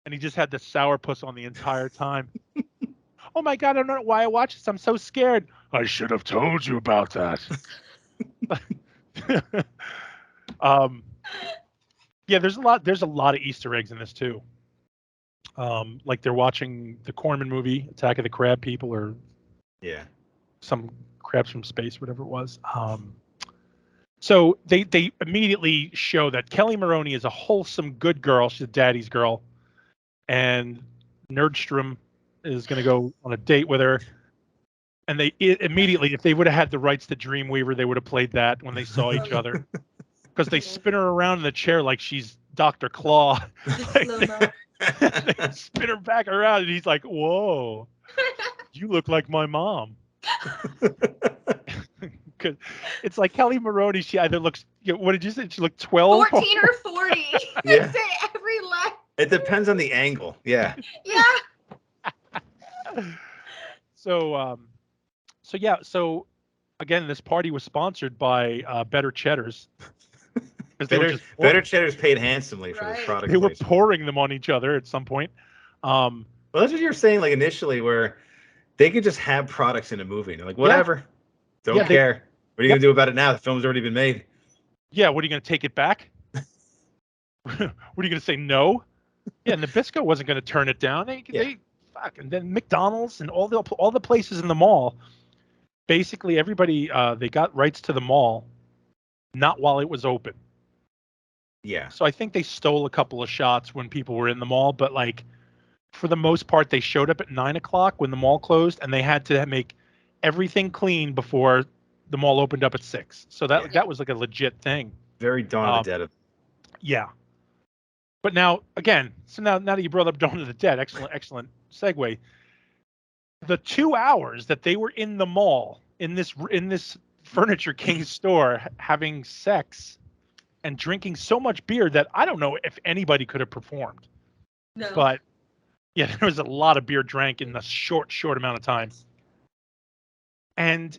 And he just had the sourpuss on the entire time. Oh my God, I don't know why I watched this. I'm so scared. I should have told you about that. Yeah, there's a lot of Easter eggs in this too. like they're watching the Corman movie, Attack of the Crab People, or Yeah. some crabs from space, whatever it was. So they immediately show that Kelly Maroney is a wholesome, good girl. She's a daddy's girl, and Nerdstrom is going to go on a date with her. And immediately, if they would have had the rights to Dreamweaver, they would have played that when they saw each other, because they spin her around in the chair like she's Dr. Claw. Like, they spin her back around, and he's like, "Whoa, you look like my mom." Cause it's like Kelly Maroney. She either looks. What did you say? She looked 12, 14 or 40. Yeah. That's it. Every line. It depends on the angle. Yeah. Yeah. So yeah. So again, this party was sponsored by Better Cheddars. Better Cheddar's paid handsomely for this product. They were placement. pouring them on each other at some point. Well, that's what you were saying, like initially, where they could just have products in a movie. And they're like, whatever, don't care. What are you gonna do about it now? The film's already been made. Yeah, what are you gonna take it back? What are you gonna say? No. Yeah, Nabisco wasn't gonna turn it down. They fuck, and then McDonald's and all the places in the mall. Basically, everybody they got rights to the mall, not while it was open. Yeah. So I think they stole a couple of shots when people were in the mall, but like for the most part, they showed up at 9 o'clock when the mall closed, and they had to make everything clean before the mall opened up at 6. So that was like a legit thing. Very Dawn of the Dead. Yeah. But now again, so now that you brought up Dawn of the Dead, excellent segue. The 2 hours that they were in the mall in this Furniture King store having sex and drinking so much beer that I don't know if anybody could have performed. No. But yeah, there was a lot of beer drank in a short amount of time. And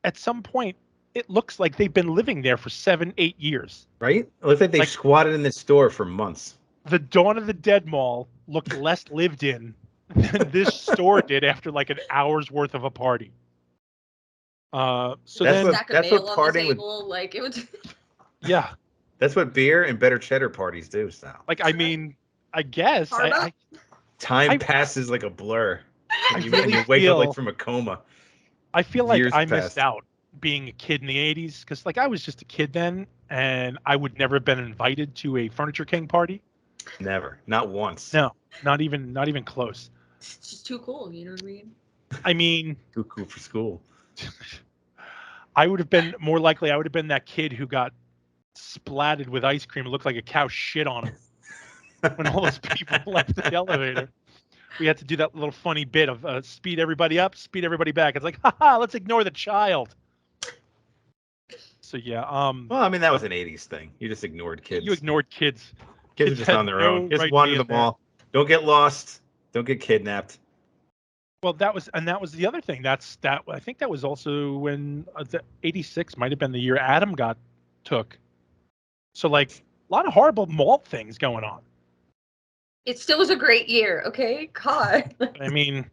at some point, it looks like they've been living there for 7-8 years. Right? It looks like they squatted in this store for months. The Dawn of the Dead mall looked less lived in than this store did after like an hour's worth of a party. So that's what partying with. Like it was. Yeah. That's what beer and Better Cheddar parties do, Sal. Like, I mean, I guess time passes like a blur. And you wake up like from a coma. I feel like Years I passed. missed out being a kid in the 80s, because like I was just a kid then, and I would never have been invited to a Furniture King party. Never. Not once. No, not even close. It's just too cool, you know what I mean? I mean, too cool for school. I would have been more likely. I would have been that kid who got splatted with ice cream. It looked like a cow shit on him when all those people left the elevator. We had to do that little funny bit of speed everybody up, speed everybody back. It's like, haha, let's ignore the child. So yeah. Well, I mean, that was an 80s thing. You just ignored kids. You ignored kids. Kids are just on their own. Just wander the mall. Don't get lost. Don't get kidnapped. Well, that was the other thing. I think that was also when the 86 might have been the year Adam got took. So like a lot of horrible mall things going on. It still was a great year, okay? God. I mean,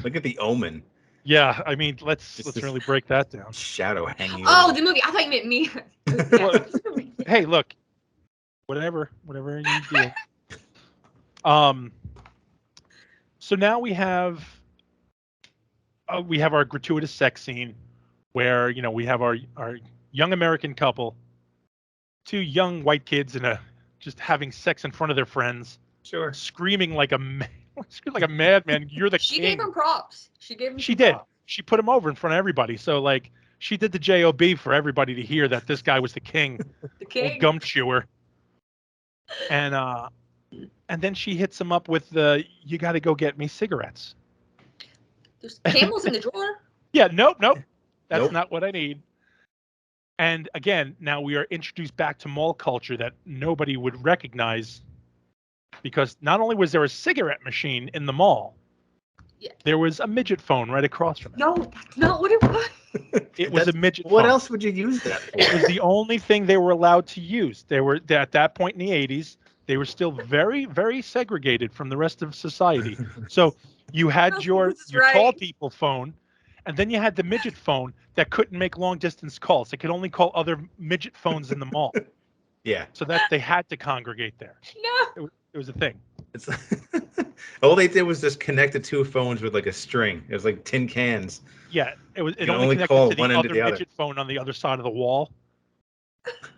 look at The Omen. Yeah, I mean, let's really break that down. Shadow hanging. Oh, the movie. I thought you meant me. Hey, look, whatever you do. So now we have our gratuitous sex scene, where we have our young American couple, 2 young white kids just having sex in front of their friends. Sure. Screaming like a madman. You're the She king. gave him props. She did. Props. She put him over in front of everybody. So like she did the JOB for everybody to hear that this guy was the king. The king. Old gum chewer. And then she hits him up with the "you got to go get me cigarettes." There's Camels in the drawer. Yeah, nope. That's not what I need. And again, now we are introduced back to mall culture that nobody would recognize, because not only was there a cigarette machine in the mall, there was a midget phone right across from it. No, that's not what it was. It was a midget phone. What else would you use that for? It was the only thing they were allowed to use. They were, at that point in the 80s, they were still very, very segregated from the rest of society. So you had your tall people phone, and then you had the midget phone that couldn't make long distance calls. It could only call other midget phones in the mall. Yeah. So that they had to congregate there. No. It was a thing. It's all they did was just connect the two phones with like a string. It was like tin cans. Yeah, it can only only connected call to the one end to other the other. midget phone on the other side of the wall,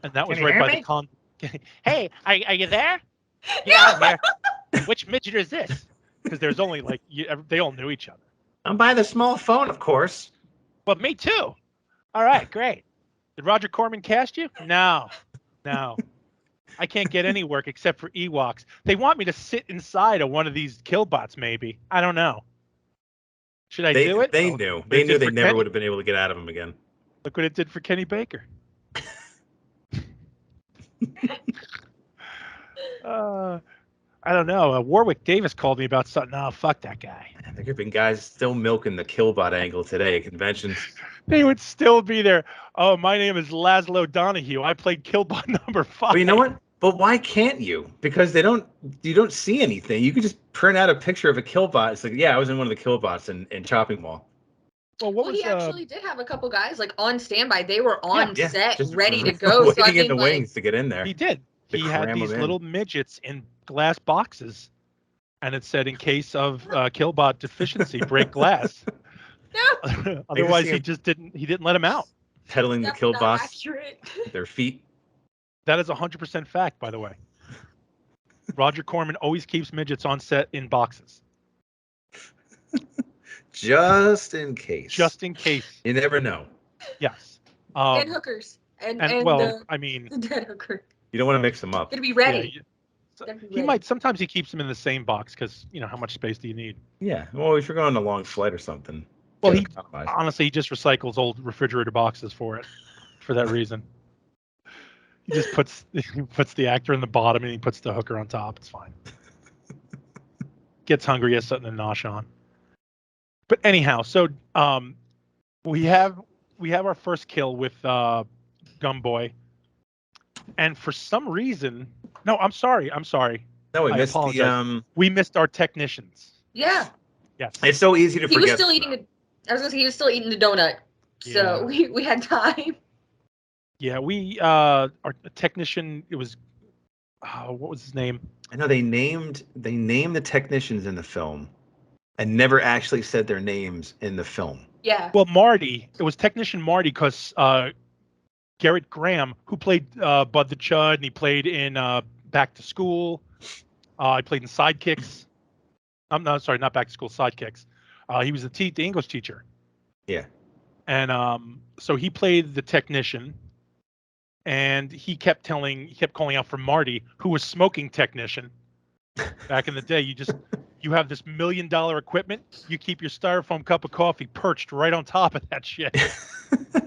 and that was Can you right hear by me? the con. Hey, are you there? Get out here. Which midget is this? Because there's only like they all knew each other. I'm by the small phone, of course. Well, me too. All right, great. Did Roger Corman cast you? No. I can't get any work except for Ewoks. They want me to sit inside of one of these killbots, maybe. I don't know. Should I do it? They Oh, knew. look what They it knew did they for never Kenny. would have been able to get out of him again. Look what it did for Kenny Baker. I don't know. Warwick Davis called me about something. Oh, fuck that guy. There could have been guys still milking the killbot angle today at conventions. They would still be there. Oh, my name is Laszlo Donahue. I played Killbot number 5. But you know what? But why can't you? Because you don't see anything. You could just print out a picture of a killbot. It's like, yeah, I was in one of the killbots in Chopping Mall. Well, he actually did have a couple guys like on standby. They were on set, just ready to go. So I waiting in think the like wings to get in there. He did. To He had cram these them in. little midgets in glass boxes, and it said, "In case of Killbot deficiency, break glass." Otherwise, see he him just didn't. He didn't let him out. pedaling the definitely not killbots accurate. with their feet. That is 100% fact, by the way. Roger Corman always keeps midgets on set in boxes, Just in case. just in case. You never know. Yes. And hookers and well, I mean, the dead hooker. You don't want to mix them up. Gotta be ready. yeah, Gotta be he ready. might. Sometimes he keeps them in the same box because how much space do you need? Yeah. Well, if you're going on a long flight or something. Well, gotta he economize. honestly he just recycles old refrigerator boxes for that reason. He just puts the actor in the bottom and he puts the hooker on top. It's fine. Gets hungry, has something to nosh on. But anyhow, so we have our first kill with Gumboy, and for some reason, no, I'm sorry. No, we I missed apologize. We missed our technicians. Yeah. Yes. It's so easy to He forget. was still eating I was gonna say he was still eating the donut. So Yeah. we had time. Yeah, we our technician. It was what was his name? I know they named the technicians in the film, and never actually said their names in the film. Yeah. Well, Marty. It was technician Marty because Garrett Graham, who played Bud the Chud, and he played in Back to School. He played in Sidekicks. I'm not sorry, not Back to School, Sidekicks. He was the English teacher. Yeah. And so he played the technician, and he kept calling out for Marty, who was smoking technician. Back in the day, you have this $1 million equipment. You keep your styrofoam cup of coffee perched right on top of that shit.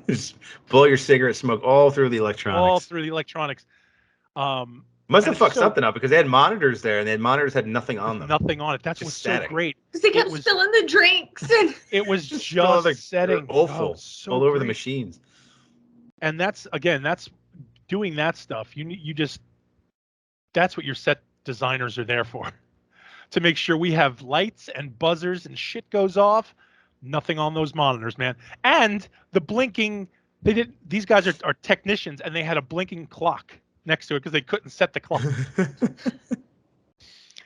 Just blow your cigarette smoke all through the electronics. All through the electronics. Must have fucked something up because they had monitors there, and the monitors had nothing on them. Nothing on it. That's what's static. so great. Because they kept spilling the drinks and it was They're just setting awful so all over the great. machines. And that's doing that stuff. You just that's what your set designers are there for. To make sure we have lights and buzzers and shit goes off. Nothing on those monitors, man. And the blinking, these guys are technicians, and they had a blinking clock next to it because they couldn't set the clock.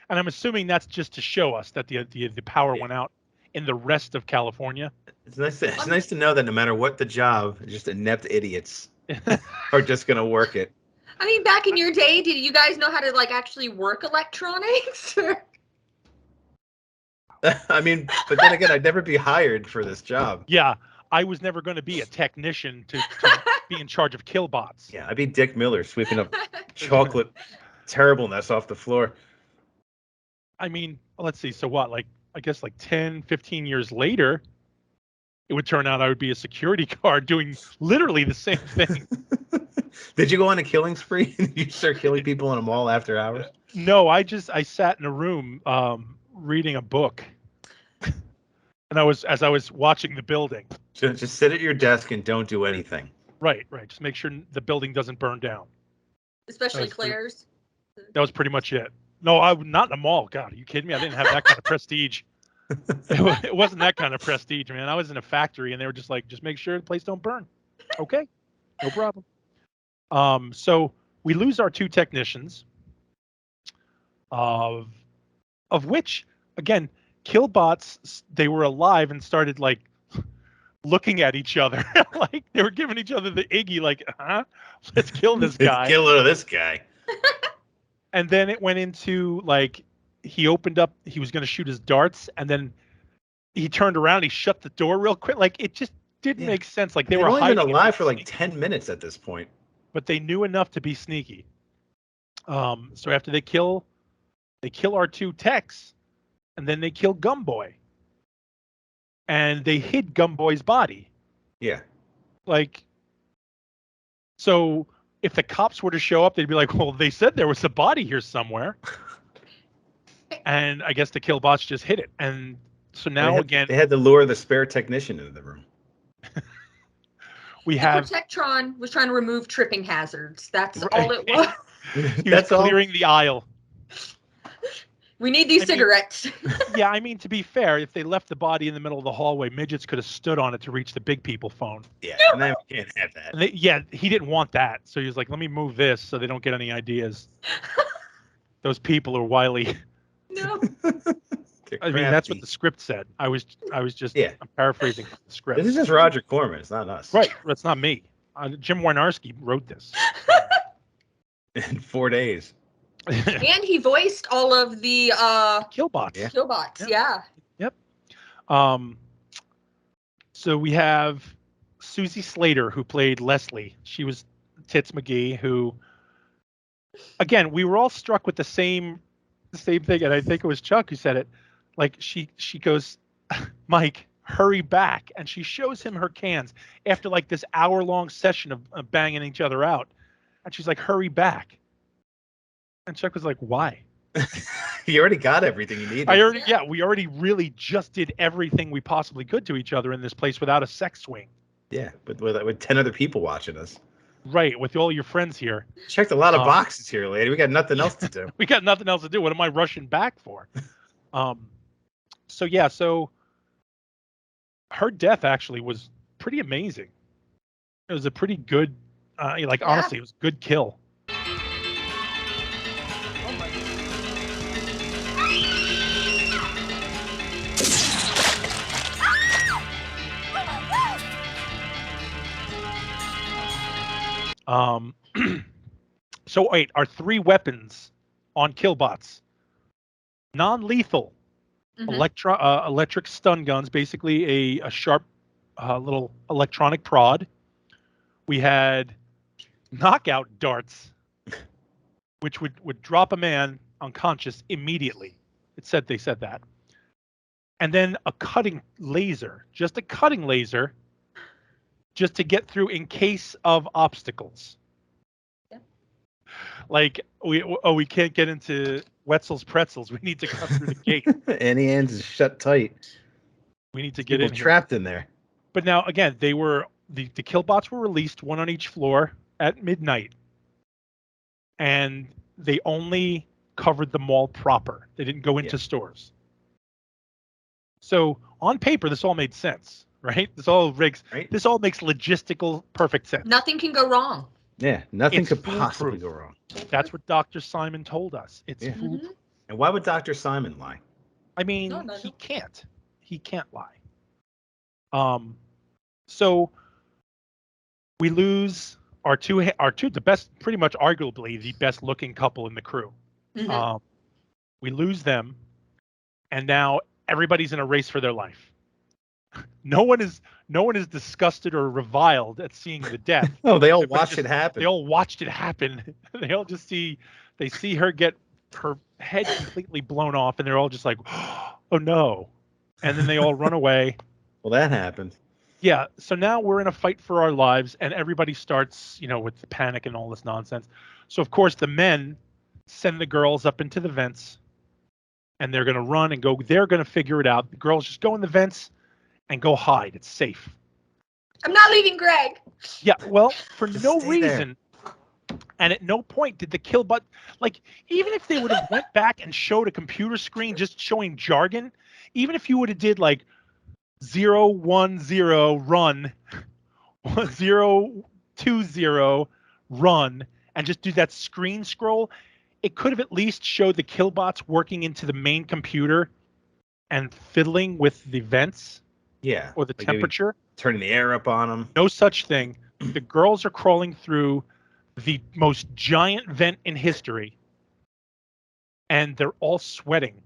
And I'm assuming that's just to show us that the power went out in the rest of California. It's nice to know that no matter what the job, just inept idiots are just gonna work it. I mean, back in your day, did you guys know how to like actually work electronics? I mean, but then again, I'd never be hired for this job. Yeah, I was never going to be a technician to be in charge of killbots. Yeah, I'd be Dick Miller sweeping up chocolate terribleness off the floor. I mean, let's see. So what? Like, I guess like 10, 15 years later, it would turn out I would be a security guard doing literally the same thing. Did you go on a killing spree? You start killing people in a mall after hours? No, I sat in a room reading a book. And as I was watching the building. Just sit at your desk and don't do anything. Right. Just make sure the building doesn't burn down. Especially Claire's. That was pretty much it. No, not in a mall. God, are you kidding me? I didn't have that kind of prestige. It wasn't that kind of prestige, man. I was in a factory, and they were just like, just make sure the place don't burn. Okay, no problem. So we lose our two technicians. of which, again, Killbots, they were alive and started like looking at each other. Like they were giving each other the Iggy, like, let's kill this guy. Let's kill this guy. And then it went into like, he opened up, he was going to shoot his darts, and then he turned around, he shut the door real quick. Like it just didn't make sense. Like they were only hiding been alive and for like sneaky, 10 minutes at this point. but they knew enough to be sneaky. So after they kill our two techs, and then they kill Gumboy. And they hid Gumboy's body. Yeah. Like, so if the cops were to show up, they'd be like, well, they said there was a body here somewhere. And I guess the Killbots just hid it. And so now they had to lure the spare technician into the room. We have Protectron was trying to remove tripping hazards. That's all it was. That's clearing the aisle. We need these cigarettes. Yeah, I mean, to be fair, if they left the body in the middle of the hallway, midgets could have stood on it to reach the big people phone. Yeah, and then we can't have that. He didn't want that. So he was like, let me move this so they don't get any ideas. Those people are wily. No. I mean, that's what the script said. I was just I'm paraphrasing the script. This is just Roger Corman. It's not us. Right. That's not me. Jim Wynorski wrote this. In 4 days. And he voiced all of the Killbots. Yeah. Killbots, yeah. Yep. So we have Susie Slater, who played Leslie. She was Tits McGee, who, again, we were all struck with the same thing, and I think it was Chuck who said it. Like she goes, Mike, hurry back, and she shows him her cans after like this hour-long session of banging each other out, and she's like, hurry back. And Chuck was like, why? You already got everything you needed. We already really just did everything we possibly could to each other in this place without a sex swing. Yeah, with 10 other people watching us. Right, with all your friends here. Checked a lot of boxes here, lady. We got nothing else to do. We got nothing else to do. What am I rushing back for? So her death actually was pretty amazing. It was a pretty good, honestly, it was a good kill. So wait, our 3 weapons on Killbots: non-lethal, electric stun guns, basically a sharp little electronic prod. We had knockout darts, which would drop a man unconscious immediately. They said that. And then a cutting laser, just to get through in case of obstacles. Yeah. Like we can't get into Wetzel's Pretzels. We need to cut through the gate. Annie Ann's is shut tight. We need to get in. Trapped in there. But now again, they were the Killbots were released, one on each floor at midnight, and they only covered the mall proper. They didn't go into stores. So on paper, this all made sense, right? This all makes logistical perfect sense. Nothing can go wrong. Yeah, nothing could possibly go wrong. That's what Dr. Simon told us. It's foolproof. And why would Dr. Simon lie? I mean, he can't. He can't lie. So we lose our two, the best, pretty much arguably the best looking couple in the crew. Mm-hmm. We lose them, and now everybody's in a race for their life. No one is disgusted or reviled at seeing the death. No, they all watched it happen. They all watched it happen. They all just see her get her head completely blown off, and they're all just like, oh no. And then they all run away. Well, that happened. Yeah. So now we're in a fight for our lives, and everybody starts, with the panic and all this nonsense. So of course the men send the girls up into the vents, and they're going to run and go. They're going to figure it out. The girls just go in the vents and go hide. It's safe. I'm not leaving Greg. Yeah. Well, for no reason. And at no point did the Killbot, even if they would have went back and showed a computer screen just showing jargon, even if you would have did 010 run, 020 run, and just do that screen scroll, it could have at least showed the killbots working into the main computer and fiddling with the vents. Yeah. Or the like maybe temperature. turning the air up on them. No such thing. The girls are crawling through the most giant vent in history, and they're all sweating.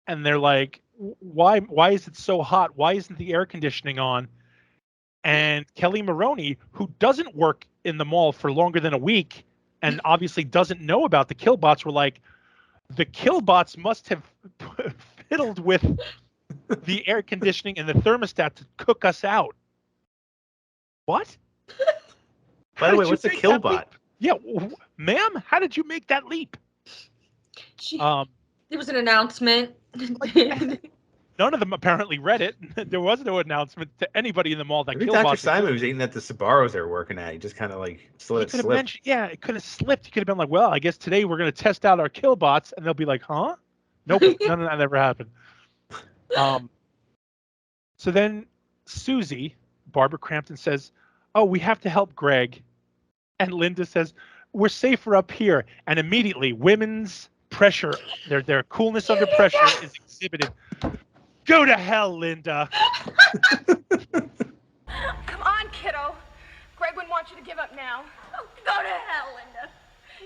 And they're like, why is it so hot? Why isn't the air conditioning on? And Kelly Maroney, who doesn't work in the mall for longer than a week and obviously doesn't know about the killbots, were like, the killbots must have fiddled with the air conditioning and the thermostat to cook us out. What? By the way, what's a killbot? Yeah, ma'am, how did you make that leap? There was an announcement. None of them apparently read it. There was no announcement to anybody in the mall that Maybe killbots. Dr. Simon was eating at the Sbarros they were working at. He just kind of like let it slip. Yeah, it could have slipped. He could have been like, well, I guess today we're going to test out our killbots. And they'll be like, huh? Nope, none of that ever happened. So then Susie, Barbara Crampton, says, oh, we have to help Greg. And Linda says, we're safer up here. And immediately women's pressure, their coolness under pressure is exhibited. Go to hell, Linda. Come on, kiddo. Greg wouldn't want you to give up now. Oh, go to hell, Linda.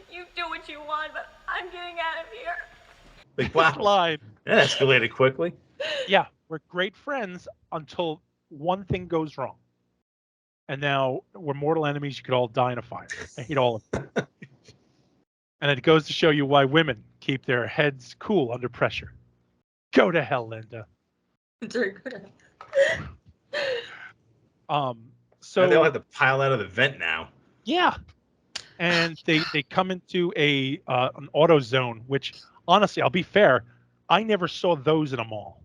You do what you want, but I'm getting out of here. Like, wow. Line. That escalated quickly. Yeah, we're great friends until one thing goes wrong. And now we're mortal enemies. You could all die in a fire. I hate all of them. And it goes to show you why women keep their heads cool under pressure. Go to hell, Linda. So they all have to pile out of the vent now. Yeah. And they come into an auto zone, which honestly, I'll be fair, I never saw those in a mall.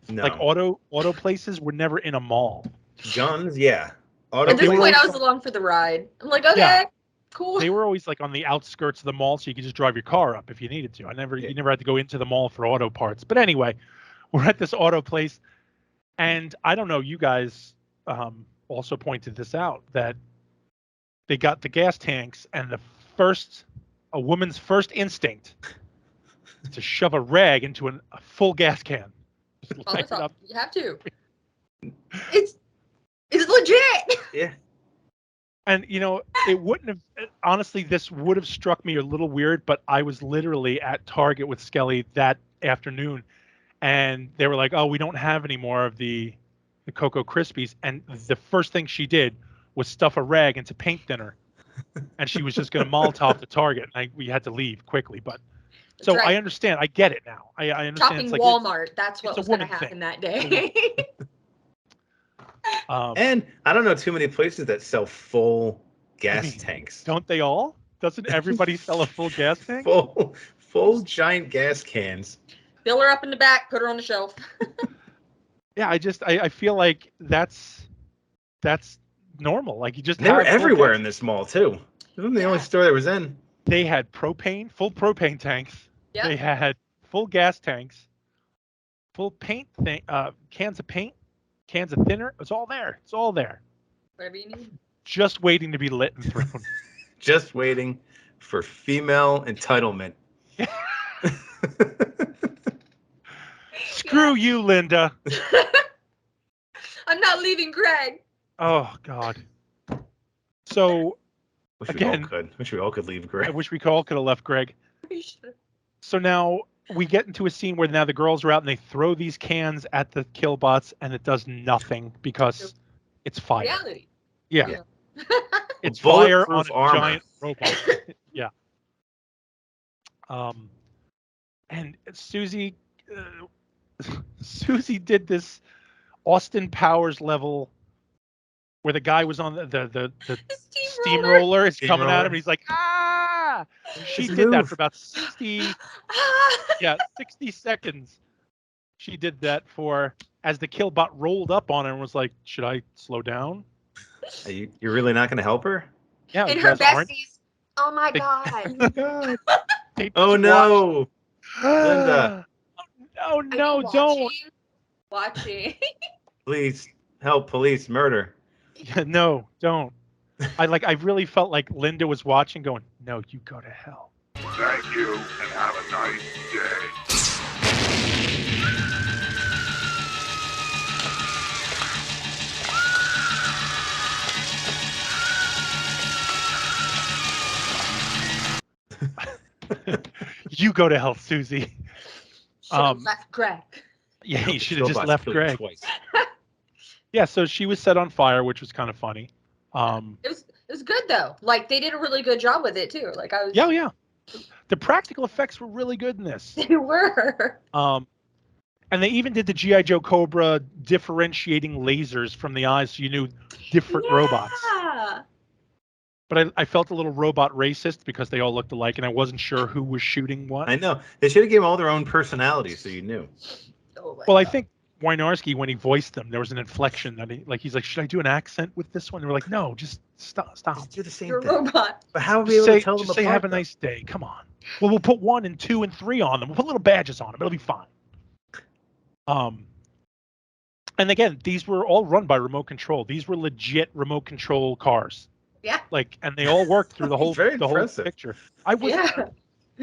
No. Like auto places were never in a mall. Guns, yeah. At this point, I was along for the ride. I'm like, okay, cool. They were always like on the outskirts of the mall, so you could just drive your car up if you needed to. You never had to go into the mall for auto parts. But anyway, we're at this auto place, and I don't know, you guys also pointed this out, that they got the gas tanks, and a woman's first instinct is to shove a rag into a full gas can. You have to. It's legit. Yeah. And, it wouldn't have, honestly, this would have struck me a little weird, but I was literally at Target with Skelly that afternoon, and they were like, oh, we don't have any more of the Cocoa Krispies. And the first thing she did was stuff a rag into paint thinner, and she was just going to Molotov the Target. And we had to leave quickly, but so right. I understand. I get it now. I understand. Shopping it's like Walmart. That's what was going to happen that day. And I don't know too many places that sell full gas tanks. Don't they all? Doesn't everybody sell a full gas tank? Full giant gas cans. Fill her up in the back, put her on the shelf. Yeah, I feel like that's normal. Like you just they were everywhere in this mall too. It wasn't the only store that was in. They had full propane tanks. Yep. They had full gas tanks, full paint cans of paint, cans of thinner. It's all there. It's all there. Whatever you need. Just waiting to be lit and thrown. Just waiting for female entitlement. Screw you, Linda. I'm not leaving Greg. Oh, God. So, wish we all could leave Greg. I wish we all could have left Greg. So now we get into a scene where now the girls are out and they throw these cans at the killbots and it does nothing because it's fire. Reality. Yeah. It's fire on a armor. Giant robot. Yeah. And Susie did this Austin Powers level where the guy was on the steamroller is coming at him and he's like, ah! She did that for about 60 seconds. She did that as the killbot rolled up on her and was like, should I slow down? You're really not going to help her? Yeah. And her besties. Oh my God. Oh no. Linda. Oh no, don't. Watching. Please help police murder. No, don't. I really felt like Linda was watching going, no, you go to hell. Thank you, and have a nice day. You go to hell, Susie. Should have left Greg. Yeah, Hope you the should have just killbots left killed you Greg. twice. Yeah, so she was set on fire, which was kind of funny. It was good though. Like they did a really good job with it too. Like I was. Yeah. The practical effects were really good in this. They were. And they even did the G.I. Joe Cobra differentiating lasers from the eyes, so you knew different robots. But I felt a little robot racist because they all looked alike, and I wasn't sure who was shooting what. I know. They should have given them all their own personalities so you knew. Oh Well, I think Wynarski, when he voiced them, there was an inflection that he's like, should I do an accent with this one? They were like, no, just stop. Just do the same You're a thing. robot. But how are we Just able say, to tell them just say apart? have a nice day. Come on. Well, we'll put 1 and 2 and 3 on them. We'll put little badges on them. It'll be fine. And again, these were all run by remote control. These were legit remote control cars. Yeah. Like, and they all worked through the whole Very the whole impressive. picture. I was. Yeah.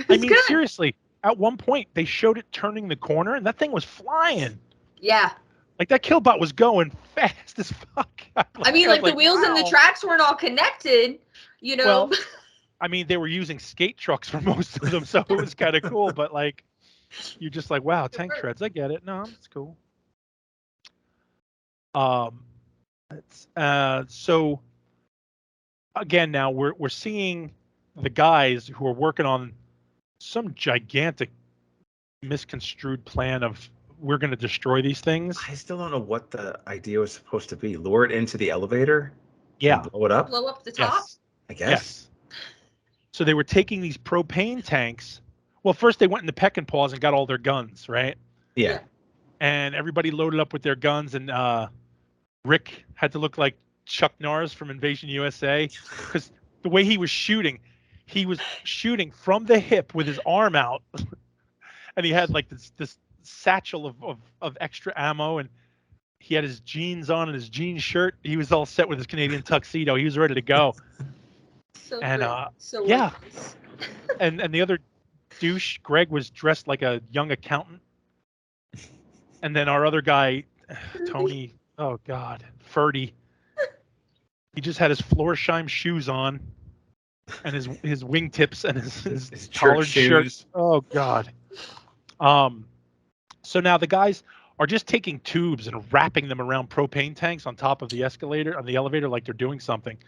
I mean, seriously. At one point, they showed it turning the corner, and that thing was flying. Yeah. Like that killbot was going fast as fuck. I mean, like the wheels and the wow. tracks weren't all connected. You know. Well, I mean, they were using skate trucks for most of them, so it was kind of cool. But like, you're just like, wow, tank treads. I get it. No, it's cool. So again, now we're seeing the guys who are working on some gigantic misconstrued plan of we're going to destroy these things. I still don't know what the idea was supposed to be. Lure it into the elevator? Yeah. And blow it up? Blow up the top. Yes. I guess. Yes. So they were taking these propane tanks. Well, first they went in the Peck and Paws and got all their guns, right? Yeah. And everybody loaded up with their guns, and Rick had to look like Chuck Norris from Invasion USA because the way he was shooting from the hip with his arm out, and he had like this satchel of extra ammo, and he had his jeans on and his jean shirt. He was all set with his Canadian tuxedo. He was ready to go. So And great. So yeah. nice. And the other douche, Greg, was dressed like a young accountant. And then our other guy, Tony, oh God, Ferdy. He just had his Florsheim shoes on and his wingtips and his collared shirt. Oh God. So now the guys are just taking tubes and wrapping them around propane tanks on top of the escalator, on the elevator, like they're doing something.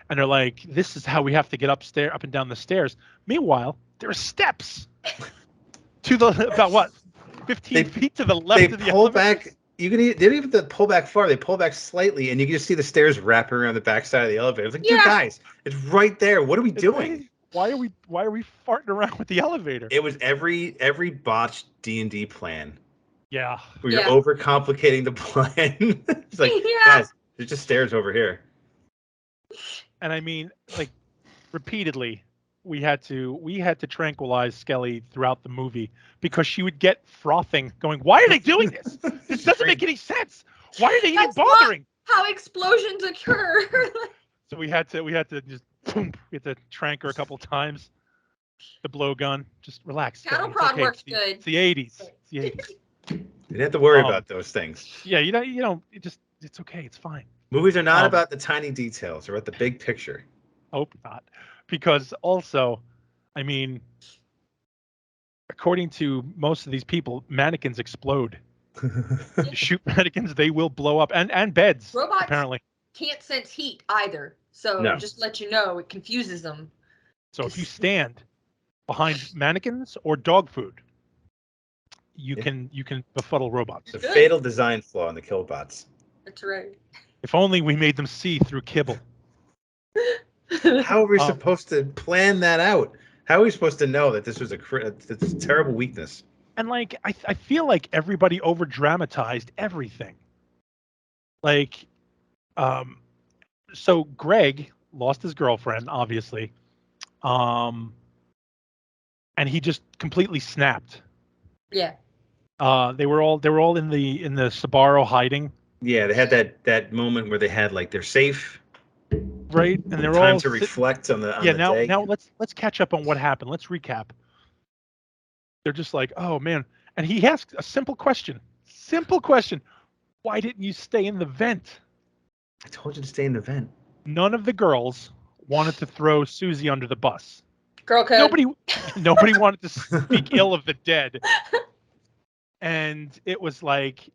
And they're like, this is how we have to get up and down the stairs. Meanwhile, there are steps to the, about what, 15 feet to the left of the pull elevator. back. They don't even have to pull back far. They pull back slightly, and you can just see the stairs wrapping around the backside of the elevator. It's like, dude, guys, it's right there. What are we doing? Why are we farting around with the elevator? It was every botched D&D plan. Yeah. Where you're overcomplicating the plan. It's like, guys, there's just stairs over here. And I mean, like, repeatedly, we had to tranquilize Skelly throughout the movie because she would get frothing, going, "Why are they doing this? This doesn't make any sense. Why are they even bothering?" How explosions occur. So we had to just boom, we had to trank her a couple times. The blowgun, just relax. Cattle Skelly, it's prod okay. works It's good. the 80s. It's the 80s. You didn't have to worry about those things. Yeah, you don't. It's okay. It's fine. Movies are not about the tiny details; they're about the big picture. Hope not, because also, I mean, according to most of these people, mannequins explode. You shoot mannequins, they will blow up, and beds. Robots apparently can't sense heat either, so just to let you know, it confuses them. So if you stand behind mannequins or dog food, you can befuddle robots. It's a fatal design flaw in the killbots. That's right. If only we made them see through kibble. How are we supposed to plan that out? How are we supposed to know that this was a terrible weakness? And like, I feel like everybody over dramatized everything. Like, so Greg lost his girlfriend, obviously, and he just completely snapped. Yeah. They were all in the Sbarro hiding. Yeah, they had that moment where they had like their safe. right? And they're Time all to reflect on the day. Now let's catch up on what happened. Let's recap. They're just like, oh man, and he asks a simple question. Simple question. Why didn't you stay in the vent? I told you to stay in the vent. None of the girls wanted to throw Susie under the bus. Girl code. Nobody wanted to speak ill of the dead. And it was like,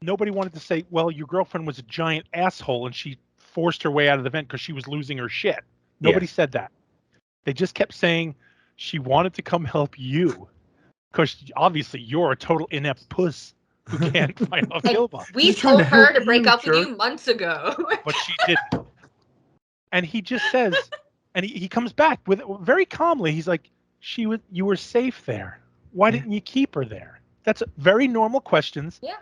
nobody wanted to say, well, your girlfriend was a giant asshole and she forced her way out of the vent because she was losing her shit. Nobody said that. They just kept saying she wanted to come help you because obviously you're a total inept puss who can't fight off Killbot. We told her to break up with you months ago. But she didn't. And he just says, and he comes back with very calmly. He's like, you were safe there. Why didn't you keep her there? That's very normal questions. Yeah.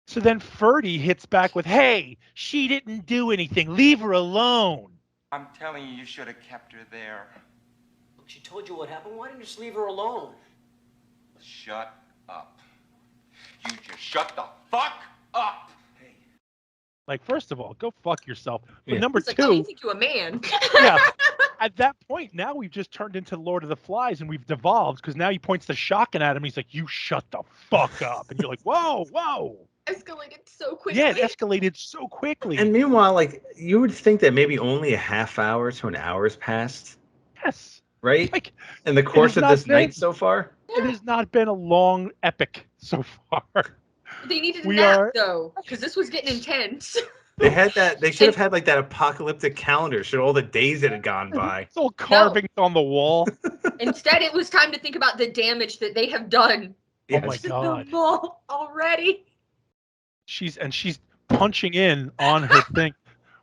So then Ferdy hits back with, hey, she didn't do anything. Leave her alone. I'm telling you, you should have kept her there. Look, she told you what happened. Why didn't you just leave her alone? Shut up. You just shut the fuck up. Like, first of all, go fuck yourself. But number He's like, two, oh, you think you a man? yeah. At that point, now we've just turned into Lord of the Flies and we've devolved because now he points the shotgun at him. He's like, you shut the fuck up. And you're like, whoa. Escalated so quickly. Yeah, it escalated so quickly. And meanwhile, like, you would think that maybe only a half hour to an hour has passed. Yes. Right? Like, in the course of this night so far? It has not been a long epic so far. They needed a nap, though, because this was getting intense. They had that. They should have had like that apocalyptic calendar, showed all the days that had gone by. It's all carvings on the wall. Instead, it was time to think about the damage that they have done. Oh my God! The mall already. She's punching in on her thing,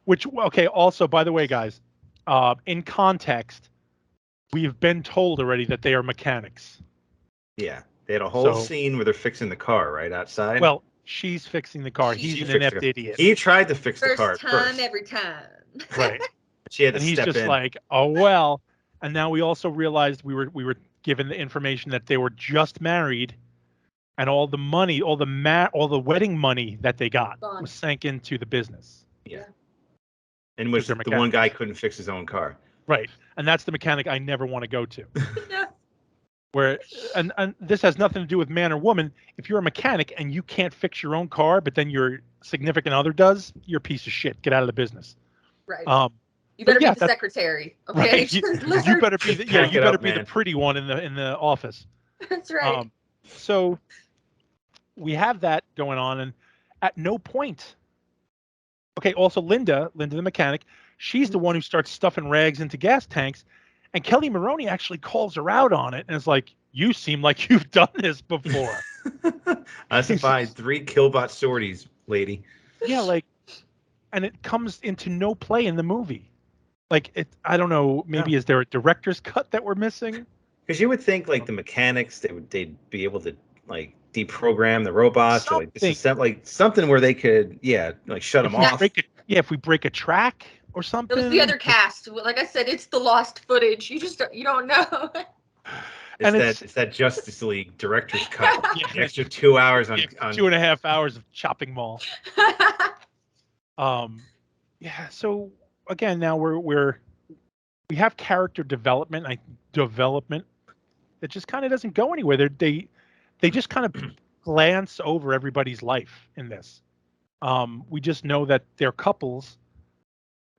which Also, by the way, guys, in context, we've been told already that they are mechanics. Yeah. They had a whole scene where they're fixing the car right outside. Well, she's fixing the car. He's an inept idiot. He tried to fix the car First time, every time. Right. She had to and he's step just in. like, oh well. And now we also realized we were given the information that they were just married, and all the money, all the wedding money that they got was sank into the business. Yeah. In which the one guy couldn't fix his own car. Right. And that's the mechanic I never want to go to. Where and this has nothing to do with man or woman. If you're a mechanic and you can't fix your own car, but then your significant other does, you're a piece of shit. Get out of the business. Right. You better be the secretary. Okay. Right. You better be the pretty one in the office. That's right. So we have that going on, and at no point. Okay. Also, Linda the mechanic, she's the one who starts stuffing rags into gas tanks. And Kelly Maroney actually calls her out on it and is like, you seem like you've done this before. I survived 3 Killbot sorties, lady. Yeah, like, and it comes into no play in the movie. Like, I don't know, maybe is there a director's cut that we're missing? Because you would think, like, the mechanics, they'd be able to, like, deprogram the robots or, like, disassemble, like, something where they could, like, shut them off. If we break a track or something. It was the other cast. Like I said, it's the lost footage. You don't know. It's that Justice League director's cut. The extra 2 hours on 2.5 hours of chopping mall. So again, now we have character development. It just kind of doesn't go anywhere. They just kind of glance over everybody's life in this. We just know that they're couples.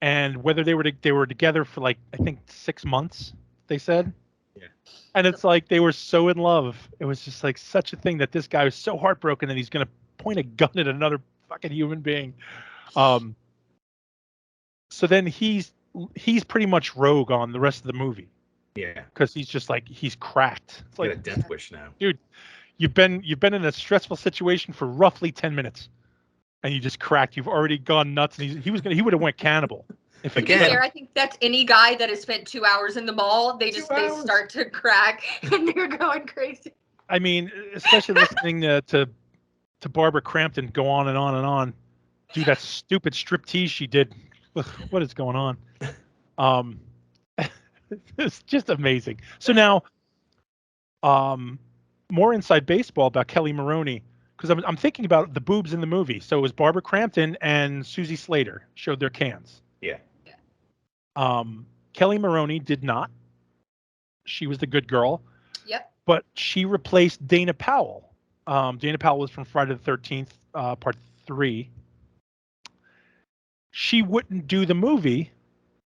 And whether they were together for like, I think 6 months, they said. Yeah. And it's like they were so in love. It was just like such a thing that this guy was so heartbroken that he's going to point a gun at another fucking human being. So then he's pretty much rogue on the rest of the movie. Yeah. Because he's just like, he's cracked. It's like a death wish now. Dude, you've been in a stressful situation for roughly 10 minutes. And you just cracked. You've already gone nuts. And he would have went cannibal. To be fair, I think that's any guy that has spent 2 hours in the mall. They start to crack and they're going crazy. I mean, especially listening to Barbara Crampton go on and on and on. Do that stupid striptease she did. Ugh, what is going on? It's just amazing. So now, more inside baseball about Kelly Maroney. Because I'm thinking about the boobs in the movie. So it was Barbara Crampton and Susie Slater showed their cans. Yeah. Kelly Maroney did not. She was the good girl. Yep. But she replaced Dana Powell. Dana Powell was from Friday the 13th, Part 3. She wouldn't do the movie.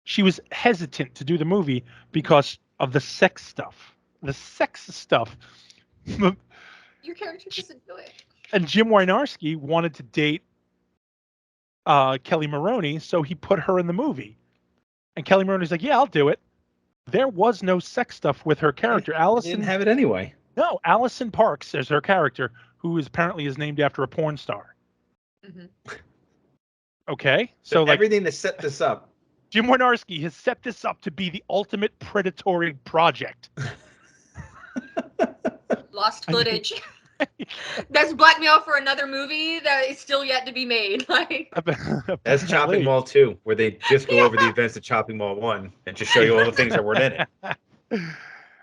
She was hesitant to do the movie because of the sex stuff. The sex stuff. Your character doesn't do it. And Jim Wynorski wanted to date Kelly Maroney, so he put her in the movie. And Kelly Maroney's like, yeah, I'll do it. There was no sex stuff with her character. Allison didn't have it anyway. No, Allison Parks is her character, who is apparently is named after a porn star. Mm-hmm. Okay, So like, everything that set this up. Jim Wynorski has set this up to be the ultimate predatory project. Lost footage. That's blackmail for another movie that is still yet to be made. Like That's Chopping Mall 2, where they just go over the events of Chopping Mall 1 and just show you all the things that weren't in it.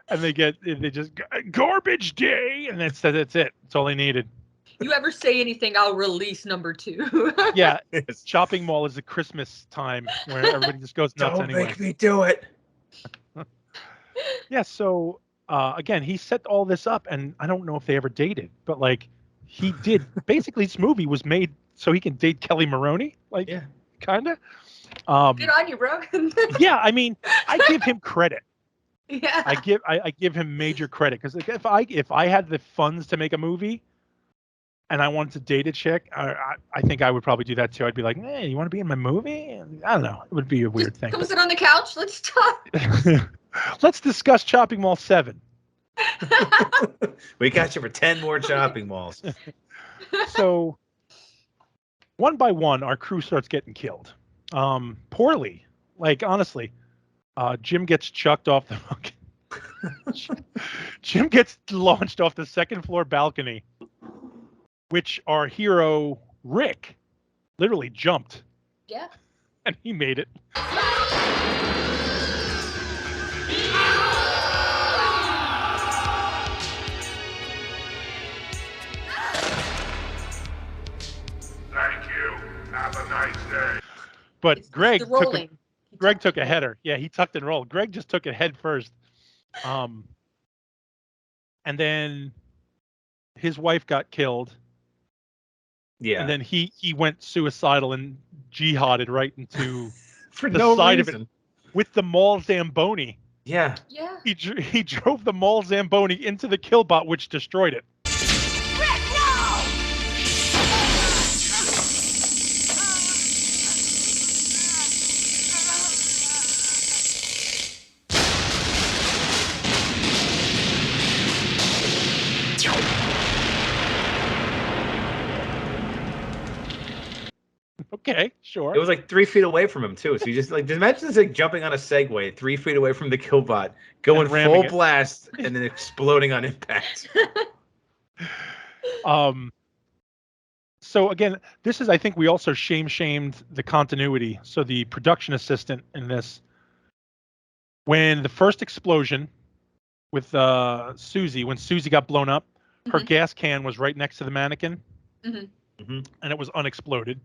And they just garbage day, and that's it. That's all they needed. You ever say anything, I'll release number 2. Yeah, Chopping Mall is the Christmas time where everybody just goes nuts. Don't anyway. make me do it. Yeah, so again, he set all this up, and I don't know if they ever dated, but like he did. Basically, this movie was made so he can date Kelly Maroney. Like, yeah, kind of. Good on you, bro. Yeah, I mean, I give him credit. Yeah, I give him major credit because if I had the funds to make a movie, and I wanted to date a chick, I think I would probably do that too. I'd be like, hey, you want to be in my movie? I don't know. It would be a weird thing. Come sit on the couch. Let's talk. Let's discuss Chopping Mall 7. We got you for 10 more Chopping Malls. So, one by one, our crew starts getting killed. Poorly. Like, honestly, Jim gets chucked off the Jim gets launched off the second floor balcony, which our hero, Rick, literally jumped. Yeah. And he made it. Thank you. Have a nice day. But Greg took a header. Yeah, he tucked and rolled. Greg just took it head first. And then his wife got killed. Yeah. And then he went suicidal and jihaded right into for the no side reason. of it with the mall Zamboni. Yeah. Yeah. He drove the mall Zamboni into the killbot, which destroyed it. Rick, no! Okay, sure. It was like 3 feet away from him too. So you just imagine this like jumping on a Segway 3 feet away from the killbot, going full blast, and then exploding on impact. So again, this is, I think we also shamed the continuity. So the production assistant in this, when the first explosion with Susie, when Susie got blown up, her gas can was right next to the mannequin, and it was unexploded.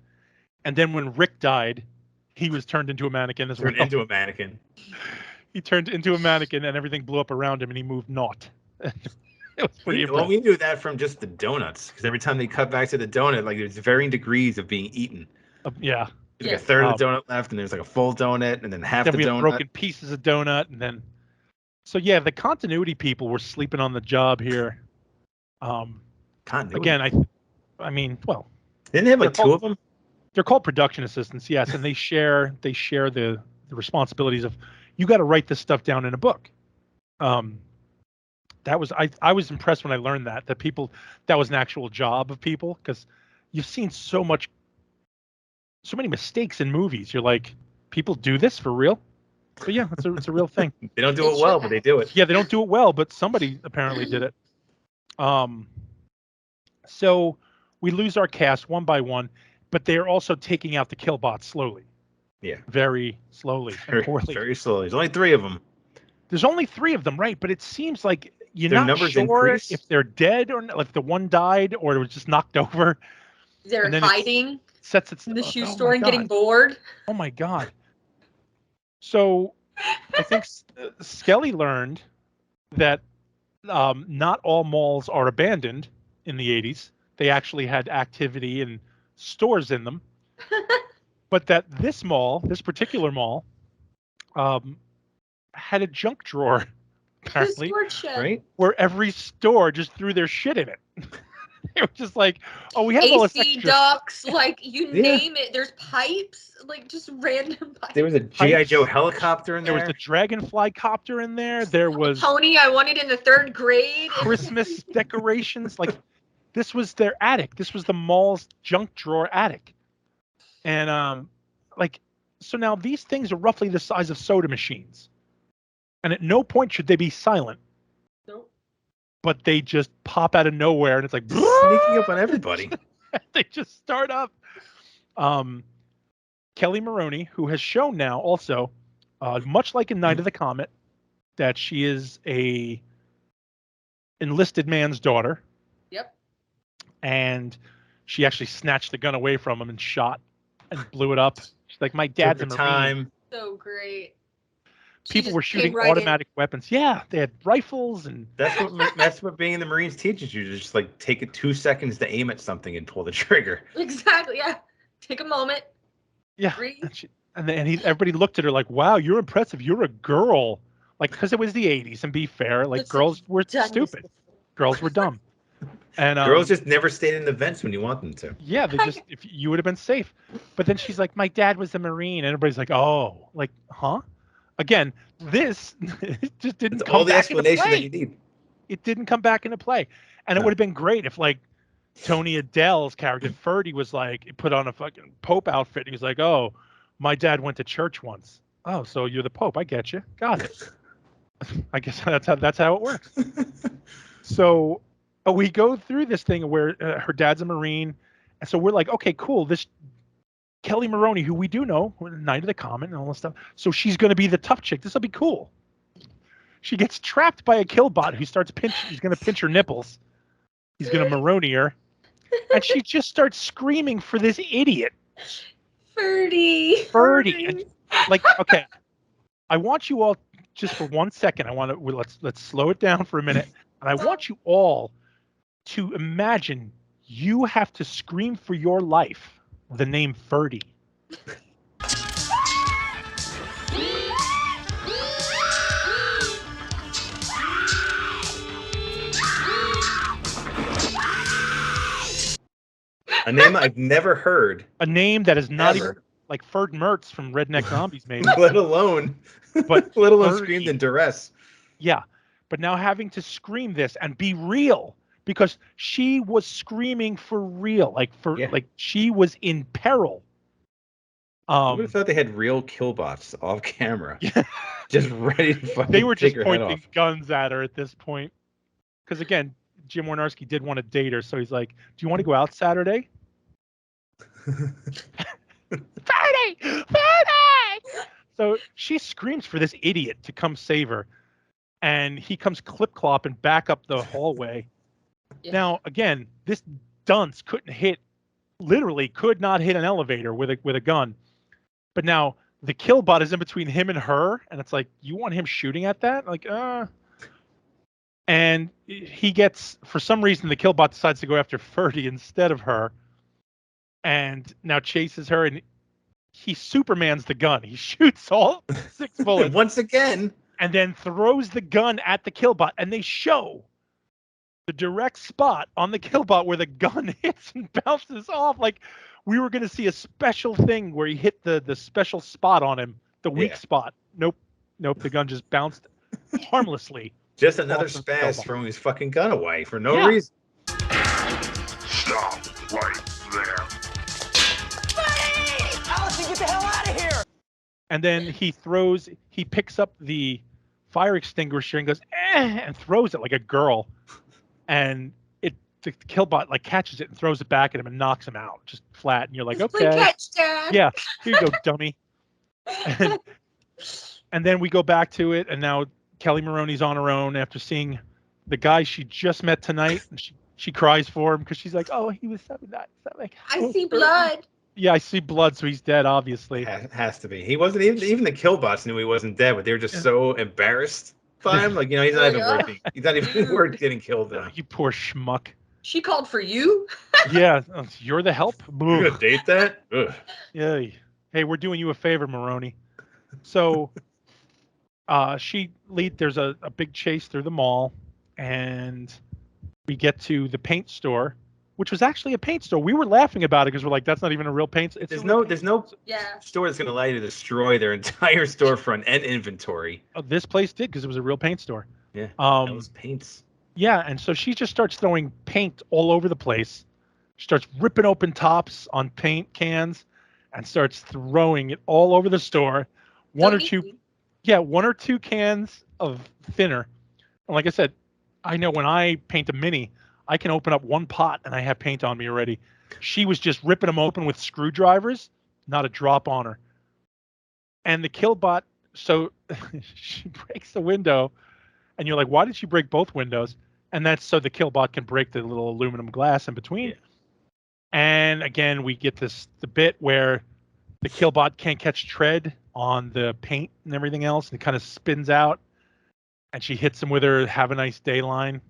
And then when Rick died, he was turned into a mannequin as well. Turned into a mannequin. He turned into a mannequin, and everything blew up around him, and he moved not. It was pretty Well, we knew that from just the donuts, because every time they cut back to the donut, like there's varying degrees of being eaten. Yeah. There's like a third of the donut left, and there's like a full donut, and then half then the we had donut. broken pieces of donut, and then. So yeah, the continuity people were sleeping on the job here. Continuity. Again, I mean, well, didn't they have like two of them? They're called production assistants, yes, and they share the responsibilities of you got to write this stuff down in a book. That was I was impressed when I learned that that was an actual job of people, because you've seen so many mistakes in movies. You're like, people do this for real? But yeah, it's a real thing. They don't do it well, but they do it. Yeah, they don't do it well, but somebody apparently did it. So we lose our cast one by one, but they are also taking out the killbots slowly. Yeah. Very slowly and poorly. Very slowly. There's only 3 of them. There's only 3 of them, right? But it seems like you're Their not numbers sure increase? if they're dead or not, if the one died or it was just knocked over. They're And then hiding sets its in the shoe oh my store and getting God. bored. Oh my God. So I think Skelly learned that not all malls are abandoned in the 80s. They actually had activity and stores in them. But that this mall, this particular mall, had a junk drawer, apparently, Storage shed. Right? where every store just threw their shit in it. They were just like, oh, we have all this AC extra ducts, like you Yeah. name it. There's pipes, like just random pipes. There was a G.I. Joe helicopter in There was the dragonfly copter in there. There was pony I wanted in the 3rd grade. Christmas decorations. Like, this was their attic. This was the mall's junk drawer attic. And so now these things are roughly the size of soda machines. And at no point should they be silent. Nope. But they just pop out of nowhere, and it's like sneaking up on everybody. They just start up. Kelly Maroney, who has shown now also, much like in Night of the Comet, that she is a enlisted man's daughter. Yep. And she actually snatched the gun away from him and shot and blew it up. She's like, my dad's a Marine. Time. So great. People were shooting automatic weapons. Yeah, they had rifles, and that's what being in the Marines teaches you. Just like take it 2 seconds to aim at something and pull the trigger. Exactly. Yeah. Take a moment. Yeah. And everybody looked at her like, wow, you're impressive. You're a girl. Like, because it was the 80s, and be fair, like, girls were stupid. Girls were dumb. And girls just never stayed in the vents when you want them to. Yeah, they just, if you would have been safe. But then she's like, my dad was a Marine. And everybody's like, oh, like, huh? Again, this just didn't That's come all the back into explanation play. that you need. It didn't come back into play. And it would have been great if, like, Tony Adele's character, Ferdy, was like, he put on a fucking Pope outfit. He was like, oh, my dad went to church once. Oh, so you're the Pope. I get you. Got it. I guess that's how it works. So we go through this thing where her dad's a Marine. And so we're like, okay, cool. This Kelly Maroney, who we do know, Night of the Comet and all this stuff. So she's going to be the tough chick. This will be cool. She gets trapped by a killbot who starts he's going to pinch her nipples. He's going to Maroney her. And she just starts screaming for this idiot. Ferdy. And, like, okay. I want you all, just for 1 second, let's slow it down for a minute. And I want you all to imagine you have to scream for your life the name Ferdy. A name I've never heard. A name that is not Ever. even like Ferd Mertz from Redneck Zombies, maybe. let alone screamed in duress. Yeah, but now having to scream this and be real, because she was screaming for real, like she was in peril. I would have thought they had real killbots off camera, just ready to fucking. They were just take her head pointing off. guns at her at this point, because again, Jim Wynorski did want to date her, so he's like, "Do you want to go out Saturday?" Ferdy! So she screams for this idiot to come save her, and he comes clip-clopping back up the hallway. Yeah. Now, again, this dunce could not hit an elevator with a gun. But now the killbot is in between him and her, and it's like, you want him shooting at that? Like, And he gets, for some reason, the killbot decides to go after Ferdy instead of her, and now chases her, and he Supermans the gun. He shoots all 6 bullets once again, and then throws the gun at the killbot, and they show the direct spot on the killbot where the gun hits and bounces off. Like, we were going to see a special thing where he hit the special spot on him, the weak spot. Nope. The gun just bounced harmlessly. Just another spaz throwing his fucking gun away for no reason. Stop right there. Allison, get the hell out of here! And then he picks up the fire extinguisher and goes, and throws it like a girl. And the killbot like catches it and throws it back at him and knocks him out just flat. And you're like, okay. Catch, Dad. Yeah, here you go, dummy. And then we go back to it, and now Kelly Maroney's on her own after seeing the guy she just met tonight. And she cries for him because she's like, oh, he was so nice. I see blood. Yeah, I see blood, so he's dead, obviously. Has to be. He wasn't even the killbots knew he wasn't dead, but they were just so embarrassed by him. Like, he's not even worth. He's not even worth getting killed now. You poor schmuck. She called for you? Yeah, you're the help. You're gonna date that? Ugh. Yeah. Hey, we're doing you a favor, Maroney. So, there's a big chase through the mall, and we get to the paint store, which was actually a paint store. We were laughing about it because we're like, that's not even a real paint. There's no store that's gonna allow you to destroy their entire storefront and inventory. Oh, this place did because it was a real paint store. Yeah. That was paints. Yeah, and so she just starts throwing paint all over the place. She starts ripping open tops on paint cans and starts throwing it all over the store. One or two cans of thinner. And like I said, I know when I paint a mini, I can open up one pot and I have paint on me already. She was just ripping them open with screwdrivers, not a drop on her. And the killbot, so she breaks the window, and you're like, why did she break both windows? And that's so the killbot can break the little aluminum glass in between. Yeah. And again, we get the bit where the killbot can't catch tread on the paint and everything else, and it kind of spins out, and she hits him with her "Have a nice day" line.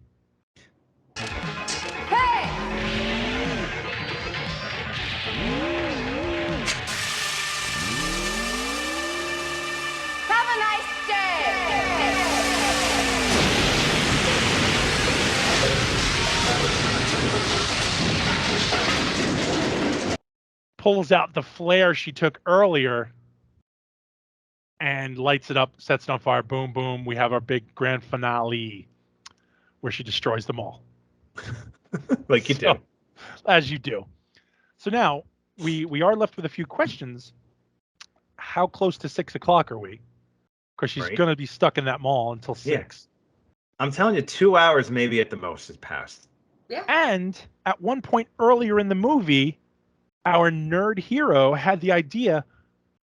Pulls out the flare she took earlier and lights it up, sets it on fire. Boom, boom. We have our big grand finale where she destroys them all. Like you do. As you do. So now we are left with a few questions. How close to 6 o'clock are we? Because she's going to be stuck in that mall until 6. Yeah. I'm telling you, 2 hours maybe at the most has passed. Yeah. And at one point earlier in the movie, our nerd hero had the idea,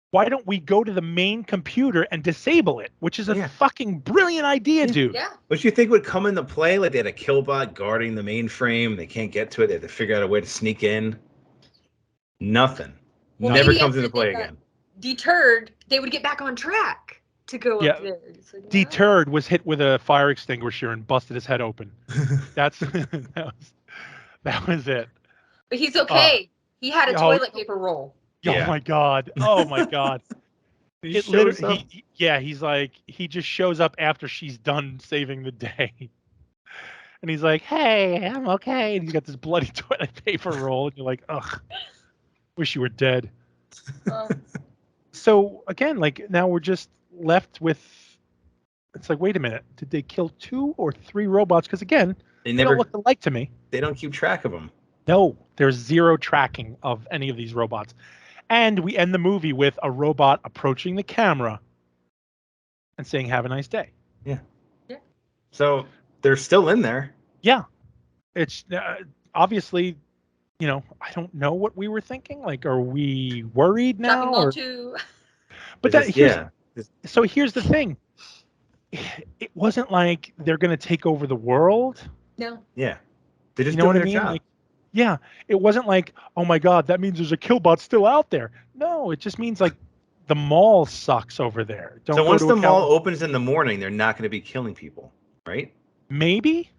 why don't we go to the main computer and disable it? Which is a fucking brilliant idea, dude. Yeah. What you think would come into play? Like they had a killbot guarding the mainframe. They can't get to it. They have to figure out a way to sneak in. Nothing. Well, never comes into play again. Deterred, they would get back on track to go up there. Like, Deterred was hit with a fire extinguisher and busted his head open. That was it. But he's okay. He had a toilet paper roll. Oh my god. Oh my god. He's like, he just shows up after she's done saving the day. And he's like, hey, I'm okay. And he's got this bloody toilet paper roll. And you're like, ugh, wish you were dead. So again, like now we're just left with, it's like, wait a minute. Did they kill 2 or 3 robots? Because again, they don't look alike to me. They don't keep track of them. No, there's zero tracking of any of these robots. And we end the movie with a robot approaching the camera and saying, have a nice day. Yeah. Yeah. So they're still in there. Yeah. It's obviously, I don't know what we were thinking. Like, are we worried now? But so here's the thing. It wasn't like they're going to take over the world. No. Yeah. They just doing their job. Like, yeah, it wasn't like, oh my god, that means there's a killbot still out there. No, it just means like the mall sucks over there. So once the mall opens in the morning, they're not going to be killing people, right? Maybe.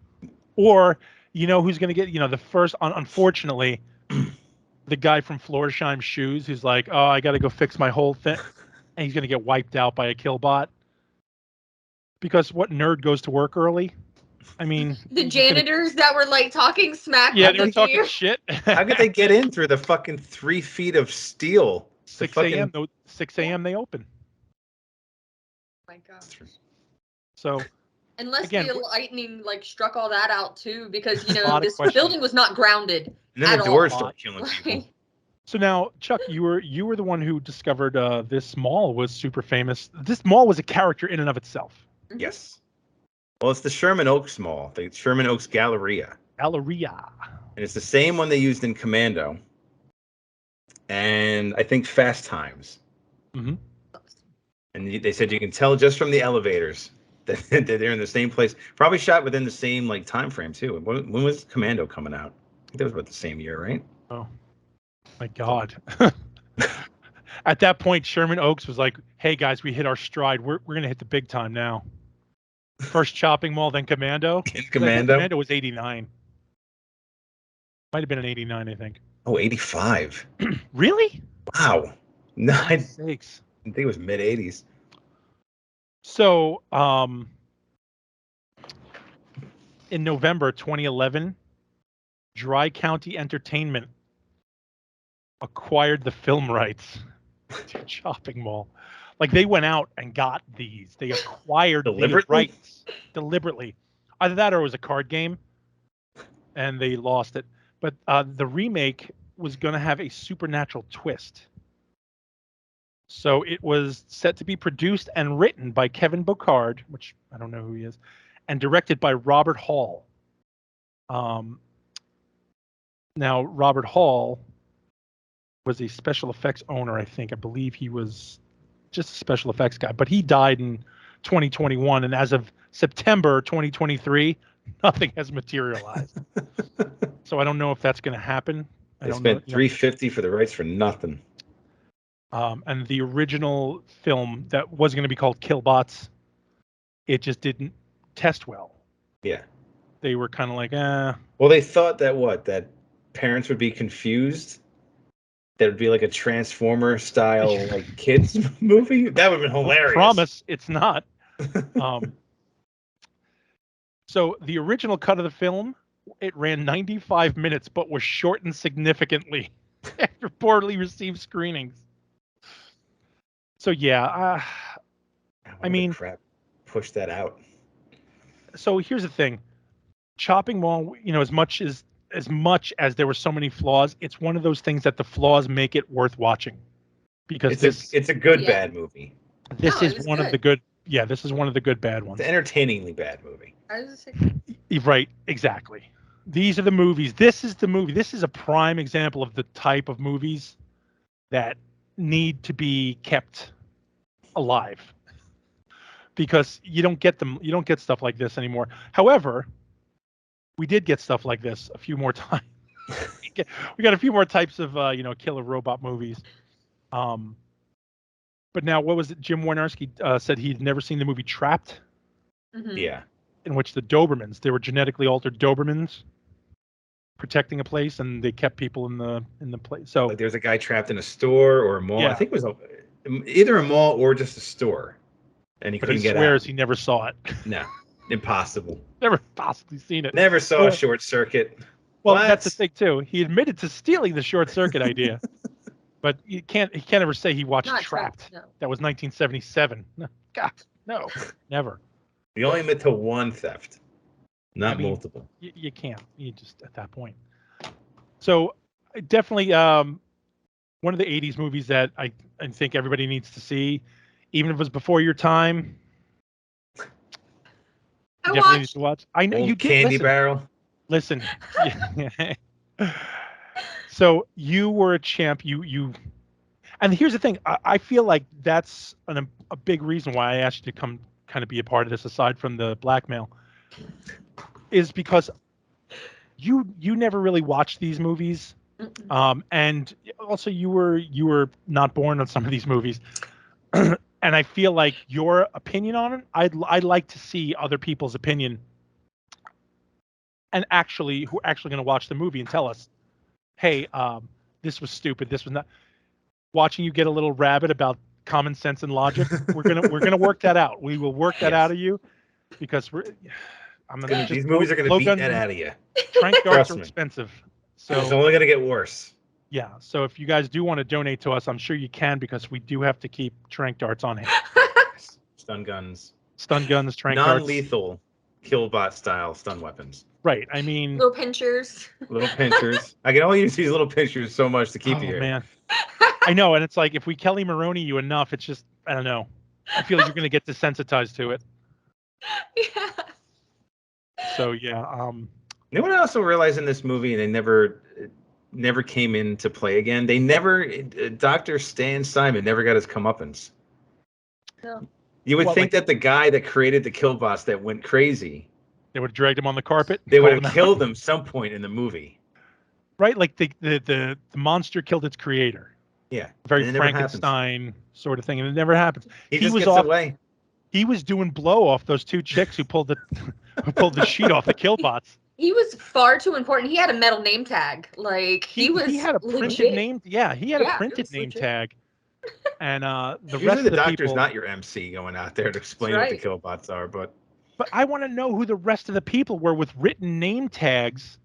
Or, who's going to get, the first, unfortunately, the guy from Florsheim Shoes who's like, oh, I got to go fix my whole thing. And he's going to get wiped out by a killbot. Because what nerd goes to work early? I mean, the janitors that were like talking smack. Yeah, they're talking shit. How could they get in through the fucking 3 feet of steel? 6 a.m. 6 a.m. they open. Oh my gosh. So unless the lightning like struck all that out too, because this building was not grounded. And then the doors start killing people. So now, Chuck, you were the one who discovered this mall was super famous. This mall was a character in and of itself. Yes. Well, it's the Sherman Oaks Mall, the Sherman Oaks Galleria. Galleria. And it's the same one they used in Commando. And I think Fast Times. Mm-hmm. And they said you can tell just from the elevators that they're in the same place. Probably shot within the same time frame too. When was Commando coming out? I think that was about the same year, right? Oh. My God. At that point, Sherman Oaks was like, "Hey guys, we hit our stride. We're gonna hit the big time now." First Chopping Mall, then Commando. I think Commando was 89. Might have been an 89, I think. Oh, 85. Really? Wow. No, I Sakes. think it was mid 80s. So, in November 2011, Dry County Entertainment acquired the film rights to Chopping Mall. Like they went out and got these. They acquired these rights deliberately. Either that or it was a card game, and they lost it. But the remake was going to have a supernatural twist. So it was set to be produced and written by Kevin Bocard, which I don't know who he is, and directed by Robert Hall. Now, Robert Hall was a special effects owner, I think. I believe he was just a special effects guy, but he died in 2021, and as of September 2023, nothing has materialized. So I don't know if that's going to happen. They spent $350 for the rights for nothing. And the original film that was going to be called Killbots, it just didn't test well. Yeah. They were kind of like, Well, they thought that parents would be confused. That would be like a Transformer style like kids movie. That would have been hilarious. I promise it's not. So the original cut of the film, it ran 95 minutes, but was shortened significantly after poorly received screenings. So yeah, I mean, crap, push that out. So here's the thing, Chopping Mall, as much as there were so many flaws, it's one of those things that the flaws make it worth watching, because it's a good bad movie. This is one of the good. Yeah, this is one of the good bad ones. It's an entertainingly bad movie. Right, exactly. These are the movies. This is the movie. This is a prime example of the type of movies that need to be kept alive, because you don't get them. You don't get stuff like this anymore. However, we did get stuff like this a few more times. We got a few more types of killer robot movies. But now, what was it? Jim Wynorski said he'd never seen the movie Trapped. Mm-hmm. Yeah. In which the Dobermans, they were genetically altered Dobermans protecting a place, and they kept people in the place. So like there's a guy trapped in a store or a mall. Yeah. I think it was either a mall or just a store, and he couldn't get out. He swears he never saw it. No, impossible. Never possibly seen it. Never saw a short circuit. Well, that's the thing too. He admitted to stealing the short circuit idea, but he can't ever say he watched Trapped. No. That was 1977. God, no, never. You only admit to one theft, not multiple. You can't. You just at that point. So definitely one of the 80s movies that I think everybody needs to see, even if it was before your time. You definitely need to watch. I know Old you did. Candy Barrel. Listen. So you were a champ. You. And here's the thing. I feel like that's a big reason why I asked you to come kind of be a part of this, aside from the blackmail, is because you never really watched these movies, and also you were not born on some of these movies, and I feel like your opinion on it, I'd like to see other people's opinion, and who are actually going to watch the movie and tell us, hey, this was stupid, this was not. Watching you get a little rabid about common sense and logic, we're gonna work that out. We will work that out of you, because these movies are gonna beat that out of you. Trank darts are expensive, so it's only gonna get worse. Yeah, so if you guys do want to donate to us, I'm sure you can, because we do have to keep trank darts on hand. Stun guns, trank darts, non-lethal, Killbot style stun weapons. Right. I mean, little pinchers. I can only use these little pinchers so much to keep you here. Man. I know, and it's like, if we Kelly Maroney you enough, it's just, I don't know. I feel like you're going to get desensitized to it. Yeah. So yeah. You know what I also realized in this movie, and they never came into play again. They never, Dr. Stan Simon never got his comeuppance. No. You would think that the guy that created the Killbots that went crazy, they would have dragged him on the carpet. They would have killed him some point in the movie. right? Like the monster killed its creator. Yeah. Very and it never happens. Frankenstein sort of thing, and it never happens. He just was gets off. away. He was doing blow off those two chicks who pulled the sheet off the killbots. He was far too important. He had a metal name tag. Like he was. He had a printed legit. name. Yeah, he had a Yeah, it printed was name legit. tag. And the Usually rest of the doctor's people. not your MC going out there to explain That's what the killbots are, but I want to know who the rest of the people were with written name tags.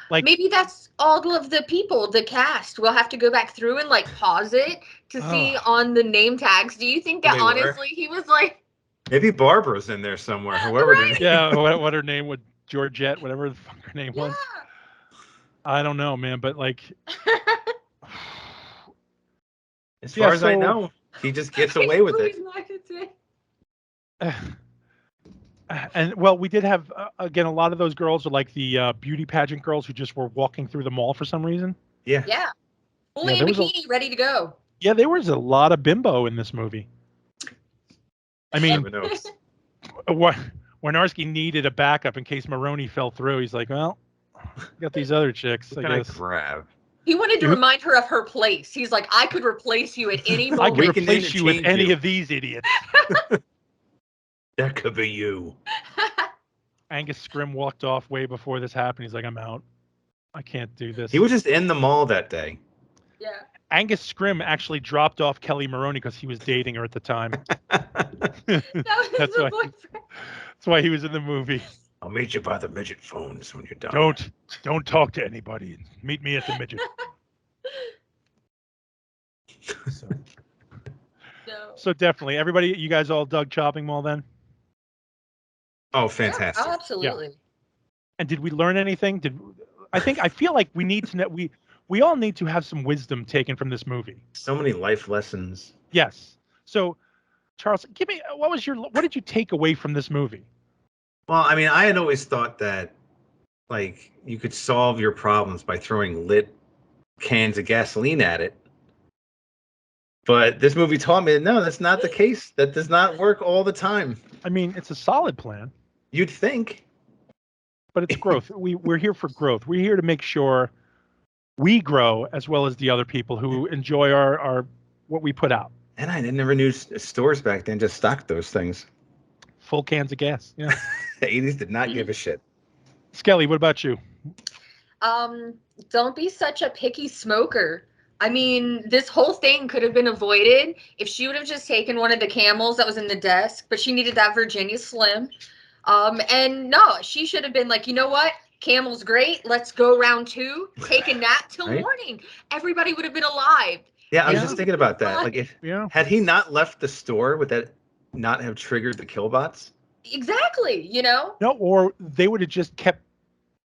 Like maybe that's all of the people, the cast. We'll have to go back through and like pause it to see on the name tags. Do you think that They were. honestly he was like maybe Barbara's in there somewhere. Whoever Right? the name. yeah, what her name was, Georgette, whatever the fuck her name was. I don't know, man, but like As far as I know, he just gets away with it. And well, we did have again a lot of those girls are like the beauty pageant girls who just were walking through the mall for some reason. Yeah. Yeah. Fully in bikini, ready to go. Yeah, there was a lot of bimbo in this movie. I mean, Warnarski needed a backup in case Maroney fell through. He's like, well, got these other chicks. What I can guess. I grab? He wanted to remind her of her place. He's like, I could replace you at any I moment. could replace you with any of these idiots. That could be you. Angus Scrim walked off way before this happened. He's like, I'm out. I can't do this. He was just in the mall that day. Yeah. Angus Scrim actually dropped off Kelly Maroney because he was dating her at the time. That's why he was in the movie. I'll meet you by the midget phones when you're done. Don't talk to anybody. Meet me at the midget. So definitely, everybody, you guys all dug Chopping Mall then? Oh, fantastic! Oh, absolutely. Yeah. And did we learn anything? I feel like we need to know. We all need to have some wisdom taken from this movie. So many life lessons. Yes. So, Charles, give me what did you take away from this movie? Well, I mean, I had always thought that, like, you could solve your problems by throwing lit cans of gasoline at it. But this movie taught me that no, that's not the case. That does not work all the time. I mean, it's a solid plan. You'd think. But it's growth. We're here for growth. We're here to make sure we grow as well as the other people who enjoy our what we put out. And I never knew stores back then just stocked those things. Full cans of gas. Yeah. The 80s did not give a shit. Skelly, what about you? Don't be such a picky smoker. I mean, this whole thing could have been avoided if she would have just taken one of the Camels that was in the desk, but she needed that Virginia Slim. And no, she should have been like, you know what? Camel's great. Let's go round 2. Take a nap till morning. Everybody would have been alive. Yeah, I was just thinking about that. Like, if had he not left the store, would that not have triggered the killbots? Exactly. You know. No, or they would have just kept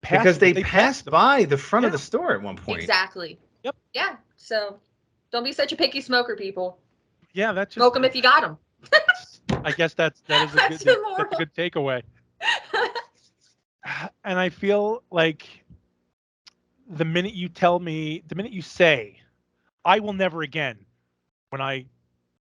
passing. Because they passed by the front of the store at one point. Exactly. Yep. Yeah. So, don't be such a picky smoker, people. Yeah, that's just smoke them if you got them. I guess that is that's a good takeaway. And I feel like the minute you say, I will never again, when I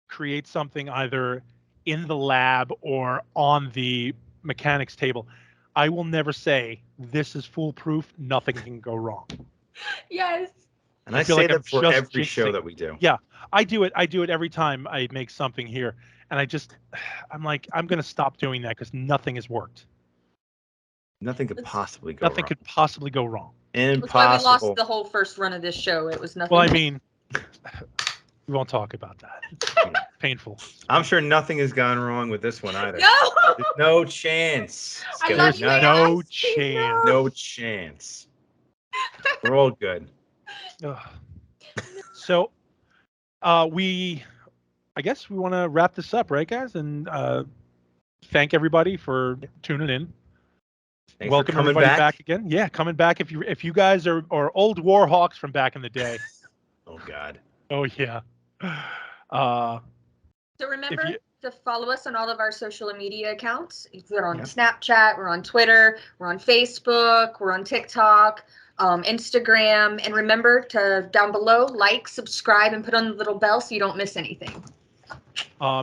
create something either in the lab or on the mechanics table, I will never say, this is foolproof, nothing can go wrong. Yes. And I say that for every show that we do. Yeah, I do it every time I make something here. And I'm like, I'm going to stop doing that because nothing has worked. Nothing could possibly go wrong. Nothing could possibly go wrong. Impossible. That's why we lost the whole first run of this show. It was nothing. Well, I mean, we won't talk about that. It's painful. I'm sure nothing has gone wrong with this one either. No! There's no chance. There's no chance. No chance. We're all good. So, I guess we want to wrap this up, right, guys? And thank everybody for tuning in. Thanks Welcome for coming everybody back again. Yeah, coming back. If you guys are old war hawks from back in the day. Oh God. Oh yeah. So remember to follow us on all of our social media accounts. We're on Snapchat, we're on Twitter, we're on Facebook, we're on TikTok, Instagram, and remember to down below like, subscribe, and put on the little bell so you don't miss anything.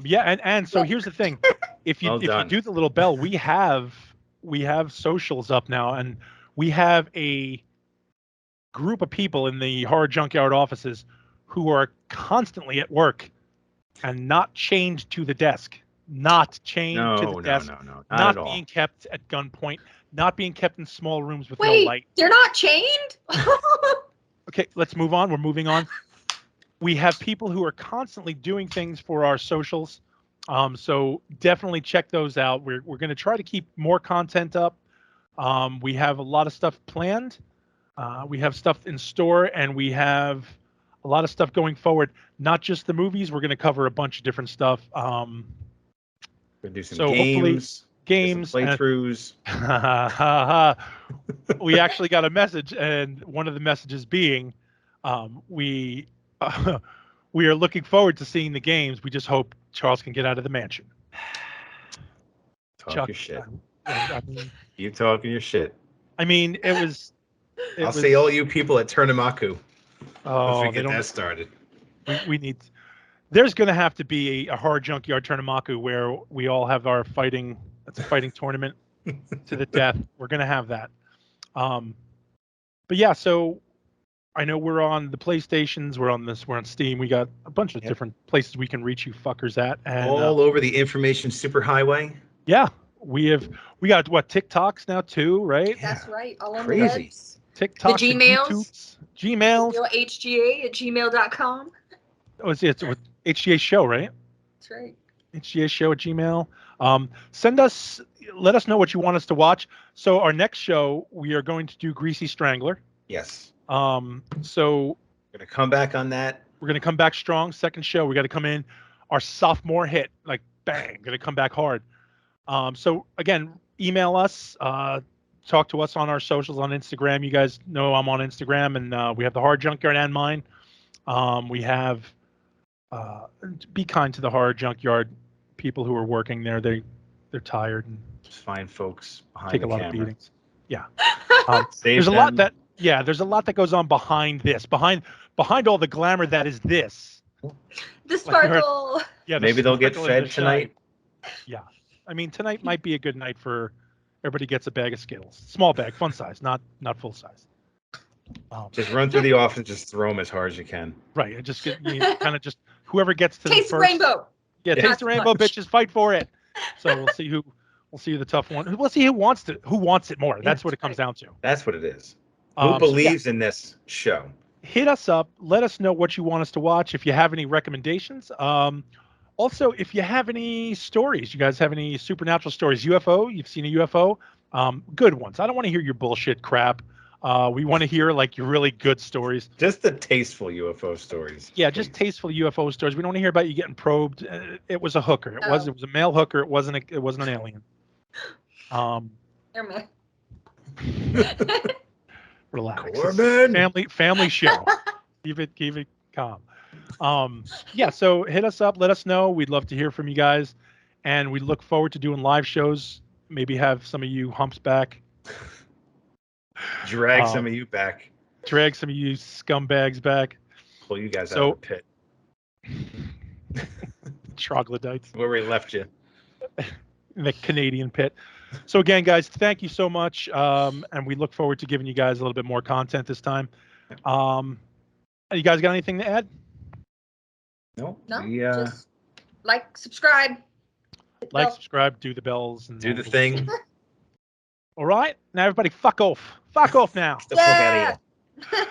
Yeah, and so here's the thing: if you do the little bell, we have socials up now, and we have a group of people in the horror junkyard offices who are constantly at work and not chained to the desk, not chained to the desk, no, not not at all. being kept at gunpoint, not being kept in small rooms with no Wait, light. they're not chained? Okay, let's move on. We're moving on. We have people who are constantly doing things for our socials. So definitely check those out. We're going to try to keep more content up. We have a lot of stuff planned. We have stuff in store, and we have a lot of stuff going forward. Not just the movies. We're going to cover a bunch of different stuff. We're gonna do some so hopefully games, some playthroughs. We actually got a message, and one of the messages being, we are looking forward to seeing the games. We just hope Charles can get out of the mansion. Talk Chuck, your shit. I mean, You talking your shit. I mean, it was. I'll see all you people at Turnamaku. Oh, once we get that started. We need. There's going to have to be a horror junkyard Turnamaku where we all have our fighting. It's a fighting tournament to the death. We're going to have that. But yeah, so I know we're on the PlayStations. We're on Steam. We got a bunch of different places we can reach you fuckers at. And, all over the information superhighway. Yeah, we got what, TikToks now too, right? That's right. All on Crazy. the webs. TikToks, The Gmails. Gmails. HJA@gmail.com. Oh, it's with HJA show, right? That's right. HJA show at Gmail. Let us know what you want us to watch. So our next show, we are going to do Greasy Strangler. Yes. So we're gonna come back on that. We're gonna come back strong. Second show, we got to come in. Our sophomore hit, like bang, gonna come back hard. So again, email us, talk to us on our socials on Instagram. You guys know I'm on Instagram, and we have the Horror Junkyard and mine. We have be kind to the Horror Junkyard people who are working there. They're tired and just fine folks behind take the a lot camera. of beatings. Yeah. There's a lot that goes on behind this, behind all the glamour that is this. The sparkle. Yeah. Maybe they'll get fed tonight. Yeah. I mean, tonight might be a good night for everybody gets a bag of Skittles. Small bag, fun size, not full size. Just run through the office and just throw them as hard as you can. Right. And just kind of just whoever gets to Taste the the first. rainbow. Yeah, taste the rainbow, bitches. Fight for it. So we'll see who the tough one. We'll see who wants it more. That's what it comes down to. That's what it is. Who believes in this show? Hit us up. Let us know what you want us to watch. If you have any recommendations. Also, if you have any stories, you guys have any supernatural stories, UFO, you've seen a UFO, good ones. I don't want to hear your bullshit crap. We want to hear like your really good stories. Just the tasteful UFO stories. Yeah, just tasteful UFO stories. We don't want to hear about you getting probed. It was a hooker. It was a male hooker. It wasn't an alien. They're Relax. Corbin. Family show. keep it calm. Yeah, so hit us up, let us know. We'd love to hear from you guys, and we look forward to doing live shows. Maybe have some of you humps back. Drag some of you back. Drag some of you scumbags back. Pull you guys out of the pit. Troglodytes. Where we left you. In the Canadian pit. So again, guys, thank you so much. And we look forward to giving you guys a little bit more content this time. You guys got anything to add? No. Just subscribe. Subscribe, do the bells, and do the thing. All right, now everybody, fuck off. Fuck off now. Get the fuck out of here.